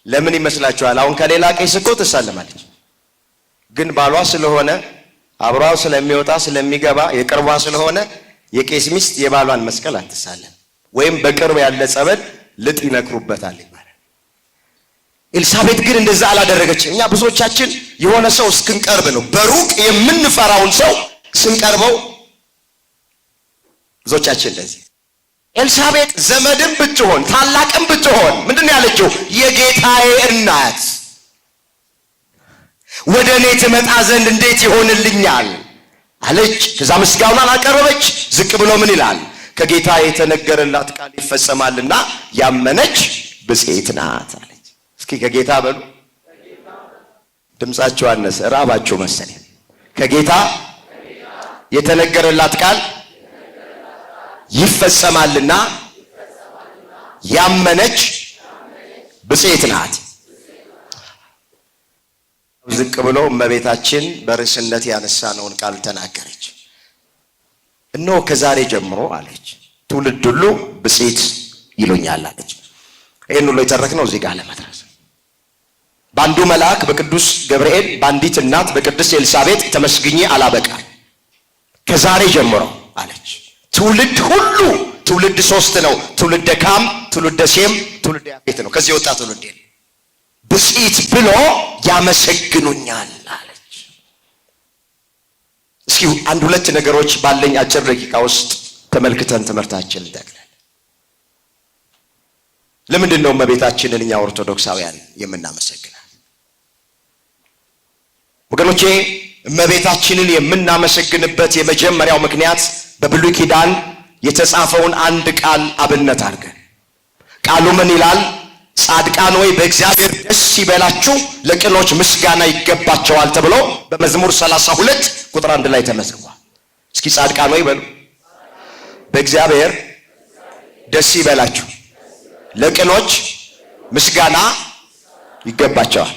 ለምን ይመስላችኋል? አሁን ከሌላ ቄስ እኮ ትሳለማለች፣ ግን ባሏ ስለሆነ አብሯው ስለሚወጣ ስለሚገባ የቅርቧ ስለሆነ የቄስ ሚስት የባሏን መስቀል አትሳለም፣ ወይም በቅርብ ያለ ጸበል ልጥ ይነክሩበታል ይባላል። ኤልሳቤጥ ግን እንደዛ አላደረገችም። እኛ ብዙዎቻችን የሆነ ሰው እስክንቀርብ ነው በሩቅ የምንፈራውን ሰው ስንቀርበው ብዙዎቻችን እንደዚህ። ኤልሳቤጥ ዘመድም ብትሆን ታላቅም ብትሆን ምንድን ያለችው? የጌታዬ እናት ወደ እኔ ትመጣ ዘንድ እንዴት ይሆንልኛል አለች። ከዛ ምስጋናን አቀረበች። ዝቅ ብሎ ምን ይላል? ከጌታ የተነገረላት ቃል ይፈጸማልና ያመነች ብፅዕት ናት አለች። እስኪ ከጌታ በሉ። ድምጻችሁ አነሰ፣ ራባችሁ መሰለኝ። ከጌታ የተነገረላት ቃል ይፈጸማልና ያመነች ብፅዕት ናት። ዝቅ ብሎ እመቤታችን በርዕስነት ያነሳነውን ቃል ተናገረች። እነሆ ከዛሬ ጀምሮ አለች ትውልድ ሁሉ ብፅዕት ይሉኛል አለች። ይህን ሁሉ የተረክነው እዚህ ጋር ለመድረስ በአንዱ መልአክ በቅዱስ ገብርኤል በአንዲት እናት በቅድስት ኤልሳቤጥ ተመስግኜ አላበቃም። ከዛሬ ጀምሮ አለች ትውልድ ሁሉ፣ ትውልድ ሶስት ነው። ትውልደ ካም፣ ትውልደ ሴም፣ ትውልደ ያፌት ነው። ከዚህ ወጣ ትውልድ ብፅዕት ብሎ ያመሰግኑኛል አለች። እስኪ አንድ ሁለት ነገሮች ባለኝ አጭር ደቂቃ ውስጥ ተመልክተን ትምህርታችን እንጠቅላለን። ለምንድን ነው እመቤታችንን እኛ ኦርቶዶክሳውያን የምናመሰግናት? ወገኖቼ እመቤታችንን የምናመሰግንበት የመጀመሪያው ምክንያት በብሉይ ኪዳን የተጻፈውን አንድ ቃል አብነት አድርገን ቃሉ ምን ይላል? ጻድቃን ወይ በእግዚአብሔር ደስ ይበላችሁ፣ ለቅኖች ምስጋና ይገባቸዋል ተብሎ በመዝሙር 32 ቁጥር 1 ላይ ተመዝግቧል። እስኪ ጻድቃን ወይ በሉ። በእግዚአብሔር ደስ ይበላችሁ፣ ለቅኖች ምስጋና ይገባቸዋል።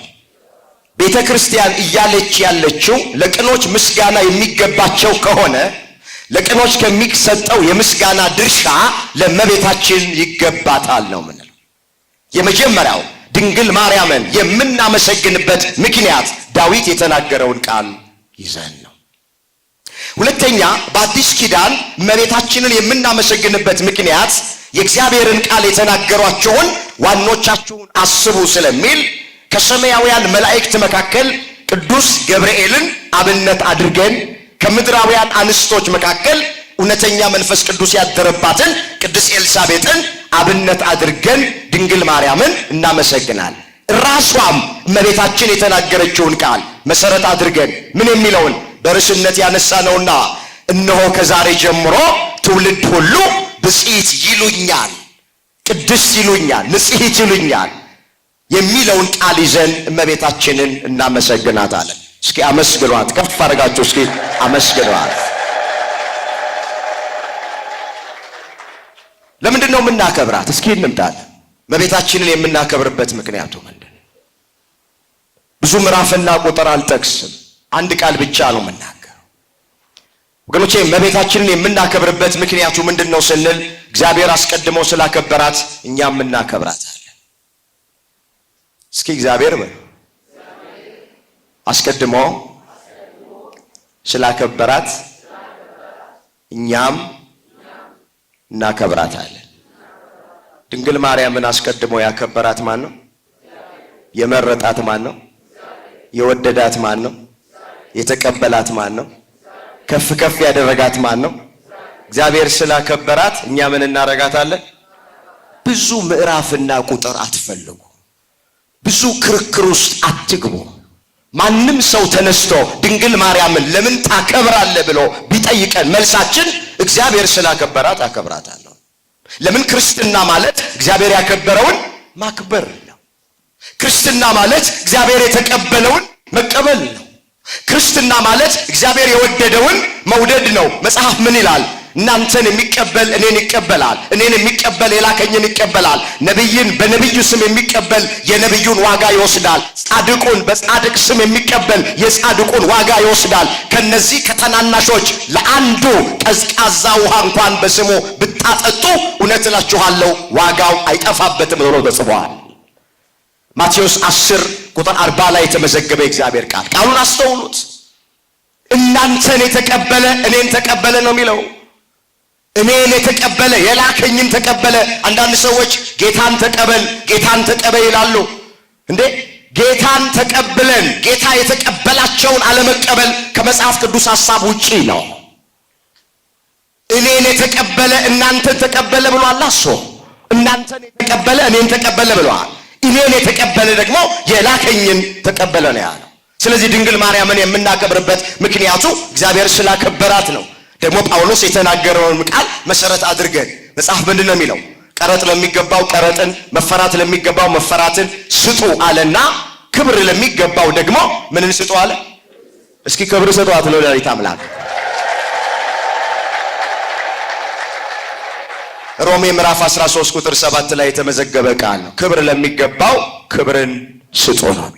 ቤተ ክርስቲያን እያለች ያለችው ለቅኖች ምስጋና የሚገባቸው ከሆነ ለቅኖች ከሚሰጠው የምስጋና ድርሻ ለእመቤታችን ይገባታል ነው ምንለው። የመጀመሪያው ድንግል ማርያምን የምናመሰግንበት ምክንያት ዳዊት የተናገረውን ቃል ይዘን ነው። ሁለተኛ በአዲስ ኪዳን እመቤታችንን የምናመሰግንበት ምክንያት የእግዚአብሔርን ቃል የተናገሯቸውን ዋኖቻችሁን አስቡ ስለሚል ከሰማያውያን መላእክት መካከል ቅዱስ ገብርኤልን አብነት አድርገን ከምድራውያን አንስቶች መካከል እውነተኛ መንፈስ ቅዱስ ያደረባትን ቅድስት ኤልሳቤጥን አብነት አድርገን ድንግል ማርያምን እናመሰግናል። ራሷም እመቤታችን የተናገረችውን ቃል መሰረት አድርገን ምን የሚለውን በርዕስነት ያነሳነውና እነሆ ከዛሬ ጀምሮ ትውልድ ሁሉ ብፅዕት ይሉኛል፣ ቅድስት ይሉኛል፣ ንጽሕት ይሉኛል የሚለውን ቃል ይዘን እመቤታችንን እናመሰግናታለን። እስኪ አመስግኗት፣ ከፍ አድርጋችሁ እስኪ አመስግኗት። ለምንድን ነው የምናከብራት? እስኪ እንምጣለን። እመቤታችንን የምናከብርበት ምክንያቱ ምንድን ነው? ብዙ ምዕራፍና ቁጥር አልጠቅስም፣ አንድ ቃል ብቻ ነው የምናገረው። ወገኖቼ እመቤታችንን የምናከብርበት ምክንያቱ ምንድን ነው ስንል እግዚአብሔር አስቀድሞ ስላከበራት እኛም እናከብራታለን። እስኪ እግዚአብሔር በሉ። አስቀድሞ ስላከበራት እኛም እናከብራታለን። ድንግል ማርያምን አስቀድሞ ያከበራት ማን ነው? የመረጣት ማን ነው? የወደዳት ማን ነው? የተቀበላት ማን ነው? ከፍ ከፍ ያደረጋት ማን ነው? እግዚአብሔር ስላከበራት እኛ ምን እናረጋታለን? ብዙ ምዕራፍና ቁጥር አትፈልጉ። ብዙ ክርክር ውስጥ አትግቡ። ማንም ሰው ተነስቶ ድንግል ማርያምን ለምን ታከብራለህ ብሎ ቢጠይቀን መልሳችን እግዚአብሔር ስላከበራት አከብራታለሁ። ለምን? ክርስትና ማለት እግዚአብሔር ያከበረውን ማክበር ነው። ክርስትና ማለት እግዚአብሔር የተቀበለውን መቀበል ነው። ክርስትና ማለት እግዚአብሔር የወደደውን መውደድ ነው። መጽሐፍ ምን ይላል? እናንተን የሚቀበል እኔን ይቀበላል፣ እኔን የሚቀበል የላከኝን ይቀበላል። ነቢይን በነቢዩ ስም የሚቀበል የነቢዩን ዋጋ ይወስዳል። ጻድቁን በጻድቅ ስም የሚቀበል የጻድቁን ዋጋ ይወስዳል። ከነዚህ ከተናናሾች ለአንዱ ቀዝቃዛ ውሃ እንኳን በስሙ ብታጠጡ እውነት እላችኋለሁ ዋጋው አይጠፋበትም ብሎ ተጽፏል። ማቴዎስ 10 ቁጥር 40 ላይ የተመዘገበ እግዚአብሔር ቃል። ቃሉን አስተውሉት። እናንተን የተቀበለ እኔን ተቀበለ ነው የሚለው። እኔን የተቀበለ የላከኝን ተቀበለ። አንዳንድ ሰዎች ጌታን ተቀበል ጌታን ተቀበል ይላሉ። እንዴ ጌታን ተቀብለን ጌታ የተቀበላቸውን አለመቀበል ከመጽሐፍ ቅዱስ ሐሳብ ውጪ ነው። እኔን የተቀበለ እናንተን ተቀበለ ብሏል። አሶ እናንተን የተቀበለ እኔን ተቀበለ ብሏል። እኔን የተቀበለ ደግሞ የላከኝን ተቀበለ ነው ያለው። ስለዚህ ድንግል ማርያምን የምናከብርበት ምክንያቱ እግዚአብሔር ስላከበራት ነው። ደግሞ ጳውሎስ የተናገረውን ቃል መሰረት አድርገን መጽሐፍ ምንድን ነው የሚለው? ቀረጥ ለሚገባው ቀረጥን፣ መፈራት ለሚገባው መፈራትን ስጡ አለና ክብር ለሚገባው ደግሞ ምንን ስጡ አለ? እስኪ ክብር ስጧት ለወላዲተ አምላክ። ሮሜ ምዕራፍ 13 ቁጥር 7 ላይ የተመዘገበ ቃል ነው። ክብር ለሚገባው ክብርን ስጡ ነው።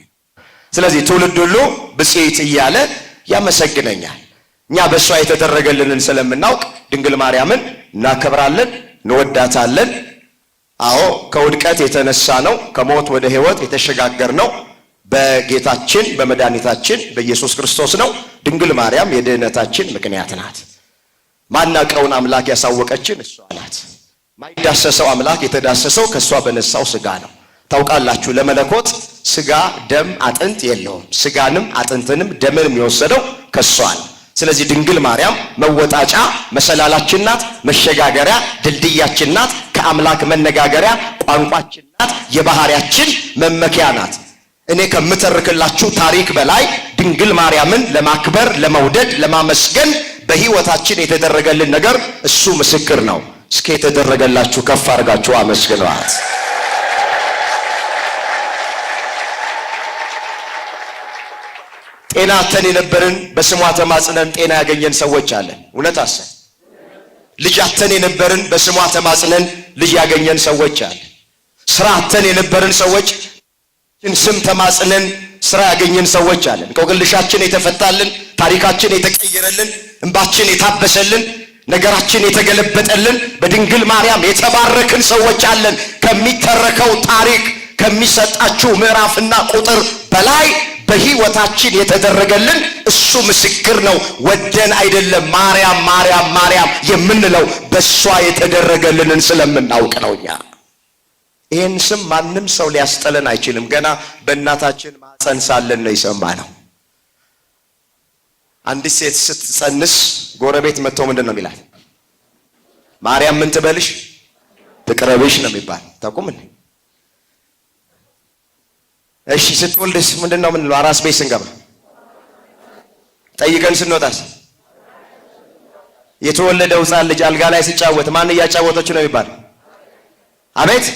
ስለዚህ ትውልድ ሁሉ ብፅዕት እያለ ያመሰግነኛል። እኛ በእሷ የተደረገልንን ስለምናውቅ ድንግል ማርያምን እናከብራለን፣ እንወዳታለን። አዎ ከውድቀት የተነሳ ነው ከሞት ወደ ሕይወት የተሸጋገር ነው በጌታችን በመድኃኒታችን በኢየሱስ ክርስቶስ ነው። ድንግል ማርያም የድህነታችን ምክንያት ናት። ማናቀውን አምላክ ያሳወቀችን እሷ ናት። ማይዳሰሰው አምላክ የተዳሰሰው ከእሷ በነሳው ሥጋ ነው። ታውቃላችሁ ለመለኮት ሥጋ ደም አጥንት የለውም። ሥጋንም አጥንትንም ደምንም የወሰደው ከእሷ ነው። ስለዚህ ድንግል ማርያም መወጣጫ መሰላላችን ናት፣ መሸጋገሪያ ድልድያችን ናት፣ ከአምላክ መነጋገሪያ ቋንቋችን ናት፣ የባህሪያችን መመኪያ ናት። እኔ ከምተርክላችሁ ታሪክ በላይ ድንግል ማርያምን ለማክበር ለመውደድ ለማመስገን በሕይወታችን የተደረገልን ነገር እሱ ምስክር ነው። እስከ የተደረገላችሁ ከፍ አድርጋችሁ አመስግኗት። ጤና አተን የነበርን በስሟ ተማጽነን ጤና ያገኘን ሰዎች አለን። እውነት አሰን ልጅ አተን የነበርን በስሟ ተማጽነን ልጅ ያገኘን ሰዎች አለን። ስራ አተን የነበርን ሰዎች ስም ተማጽነን ስራ ያገኘን ሰዎች አለን። እንቆቅልሻችን የተፈታልን፣ ታሪካችን የተቀየረልን፣ እንባችን የታበሰልን፣ ነገራችን የተገለበጠልን በድንግል ማርያም የተባረክን ሰዎች አለን። ከሚተረከው ታሪክ ከሚሰጣችሁ ምዕራፍና ቁጥር በላይ በሕይወታችን የተደረገልን እሱ ምስክር ነው። ወደን አይደለም ማርያም ማርያም ማርያም የምንለው በእሷ የተደረገልንን ስለምናውቅ ነው። እኛ ይህን ስም ማንም ሰው ሊያስጠለን አይችልም። ገና በእናታችን ማፀን ሳለን ነው የሰማነው። አንዲት ሴት ስትጸንስ ጎረቤት መጥቶ ምንድን ነው የሚላት? ማርያም ምን ትበልሽ ትቅረብሽ ነው የሚባል። ታውቁም እንዴ? እሺ ስትወልድስ ምንድን ነው የምንለው? አራስ ቤት ስንገባ ጠይቀን ስንወጣስ የተወለደው ሕፃን ልጅ አልጋ ላይ ሲጫወት ማን እያጫወተች ነው የሚባል? አቤት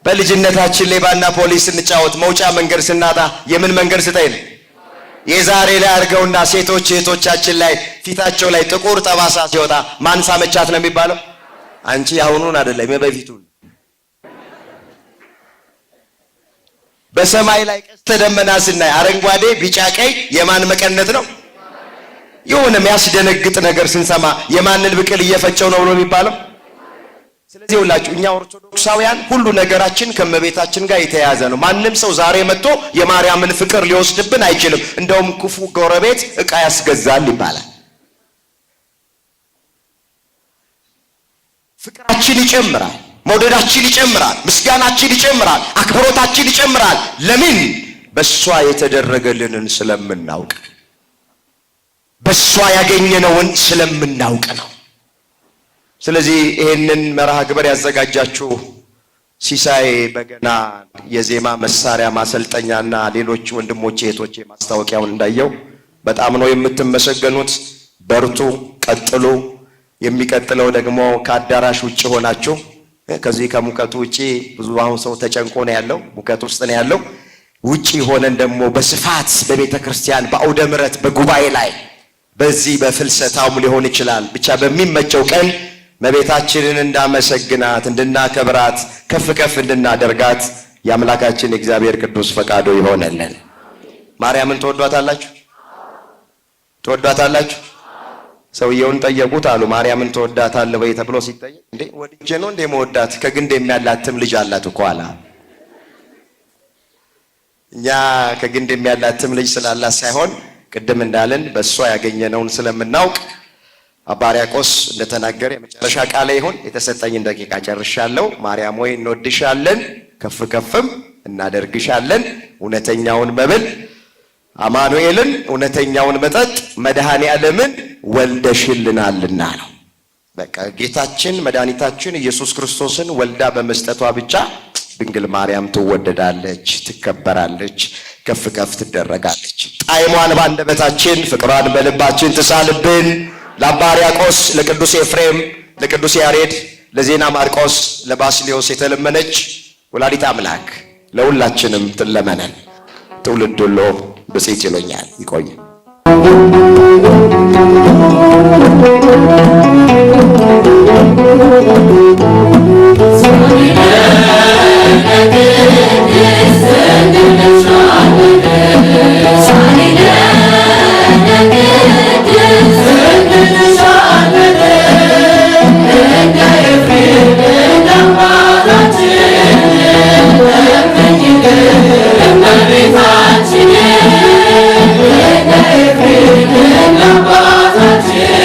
በልጅነታችን ሌባና ፖሊስ ስንጫወት መውጫ መንገድ ስናጣ የምን መንገድ ስጠኝ ነው? የዛሬ ላይ አድርገውና ሴቶች እህቶቻችን ላይ ፊታቸው ላይ ጥቁር ጠባሳ ሲወጣ ማን ሳመቻት ነው የሚባለው? አንቺ አሁኑን አይደለም የበፊቱን። በሰማይ ላይ ቀስተ ደመና ስናይ አረንጓዴ ቢጫ ቀይ የማን መቀነት ነው? የሆነ የሚያስደነግጥ ነገር ስንሰማ የማንን ብቅል እየፈጨው ነው ብሎ የሚባለው? ስለዚህ ሁላችሁ እኛ ኦርቶዶክሳውያን ሁሉ ነገራችን ከመቤታችን ጋር የተያያዘ ነው። ማንም ሰው ዛሬ መጥቶ የማርያምን ፍቅር ሊወስድብን አይችልም። እንደውም ክፉ ጎረቤት ዕቃ ያስገዛል ይባላል። ፍቅራችን ይጨምራል፣ መውደዳችን ይጨምራል፣ ምስጋናችን ይጨምራል፣ አክብሮታችን ይጨምራል። ለምን? በእሷ የተደረገልንን ስለምናውቅ፣ በእሷ ያገኘነውን ስለምናውቅ ነው። ስለዚህ ይህንን መርሃ ግብር ያዘጋጃችሁ ሲሳይ በገና የዜማ መሳሪያ ማሰልጠኛና ሌሎች ወንድሞቼ እህቶቼ ማስታወቂያውን እንዳየው በጣም ነው የምትመሰገኑት። በርቱ፣ ቀጥሉ። የሚቀጥለው ደግሞ ከአዳራሽ ውጭ ሆናችሁ ከዚህ ከሙቀቱ ውጪ ብዙ አሁን ሰው ተጨንቆ ነው ያለው፣ ሙቀት ውስጥ ነው ያለው። ውጪ ሆነን ደግሞ በስፋት በቤተ ክርስቲያን በአውደ ምሕረት በጉባኤ ላይ በዚህ በፍልሰታውም ሊሆን ይችላል ብቻ በሚመቸው ቀን እመቤታችንን እንዳመሰግናት እንድናከብራት ከፍ ከፍ እንድናደርጋት የአምላካችን እግዚአብሔር ቅዱስ ፈቃዱ ይሆነልን። ማርያምን ትወዷታላችሁ? ትወዷታላችሁ? ሰውየውን ጠየቁት አሉ ማርያምን ትወዳታለህ ወይ ተብሎ ሲጠየቅ እንዴ ወድጄ ነው እንዴ መወዳት ከግንድ የሚያላትም ልጅ አላት እኮ አለ። እኛ ከግንድ የሚያላትም ልጅ ስላላት ሳይሆን ቅድም እንዳለን በእሷ ያገኘነውን ስለምናውቅ አባ ሕርያቆስ እንደተናገረ የመጨረሻ ቃል ይሁን የተሰጠኝን ደቂቃ ጨርሻለሁ። ማርያም ሆይ እንወድሻለን፣ ከፍ ከፍም እናደርግሻለን። እውነተኛውን መብል አማኑኤልን እውነተኛውን መጠጥ መድኃኔ ዓለምን ወልደሽልናልና ነው። በቃ ጌታችን መድኃኒታችን ኢየሱስ ክርስቶስን ወልዳ በመስጠቷ ብቻ ድንግል ማርያም ትወደዳለች፣ ትከበራለች፣ ከፍ ከፍ ትደረጋለች። ጣዕሟን በአንደበታችን ፍቅሯን በልባችን ትሳልብን። ለአባ ሕርያቆስ፣ ለቅዱስ ኤፍሬም፣ ለቅዱስ ያሬድ፣ ለዜና ማርቆስ፣ ለባስልዮስ የተለመነች ወላዲተ አምላክ ለሁላችንም ትለመነን። ትውልድ ሁሉ ብፅዕት ይሉኛል። ይቆይ። Thank you.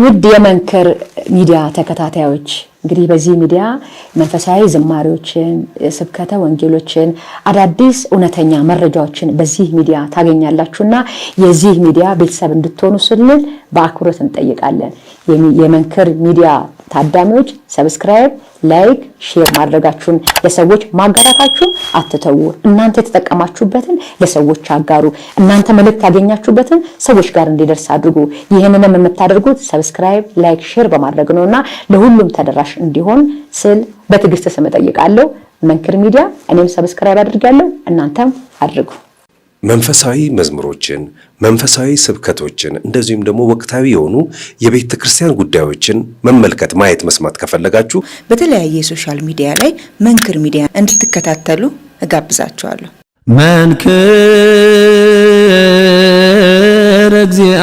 ውድ የመንክር ሚዲያ ተከታታዮች እንግዲህ በዚህ ሚዲያ መንፈሳዊ ዝማሬዎችን ስብከተ ወንጌሎችን አዳዲስ እውነተኛ መረጃዎችን በዚህ ሚዲያ ታገኛላችሁና የዚህ ሚዲያ ቤተሰብ እንድትሆኑ ስንል በአክብሮት እንጠይቃለን። የመንክር ሚዲያ ታዳሚዎች ሰብስክራይብ፣ ላይክ፣ ሼር ማድረጋችሁን ለሰዎች ማጋራታችሁን አትተው። እናንተ የተጠቀማችሁበትን ለሰዎች አጋሩ። እናንተ መልእክት ያገኛችሁበትን ሰዎች ጋር እንዲደርስ አድርጉ። ይሄንንም የምታደርጉት ሰብስክራይብ፣ ላይክ፣ ሼር በማድረግ ነውና ለሁሉም ተደራሽ እንዲሆን ስል በትዕግስት ስም ጠይቃለሁ። መንክር ሚዲያ እኔም ሰብስክራይብ አድርጋለሁ፣ እናንተም አድርጉ። መንፈሳዊ መዝሙሮችን፣ መንፈሳዊ ስብከቶችን እንደዚሁም ደግሞ ወቅታዊ የሆኑ የቤተ ክርስቲያን ጉዳዮችን መመልከት፣ ማየት፣ መስማት ከፈለጋችሁ በተለያየ ሶሻል ሚዲያ ላይ መንክር ሚዲያ እንድትከታተሉ እጋብዛችኋለሁ። መንክር እግዚአ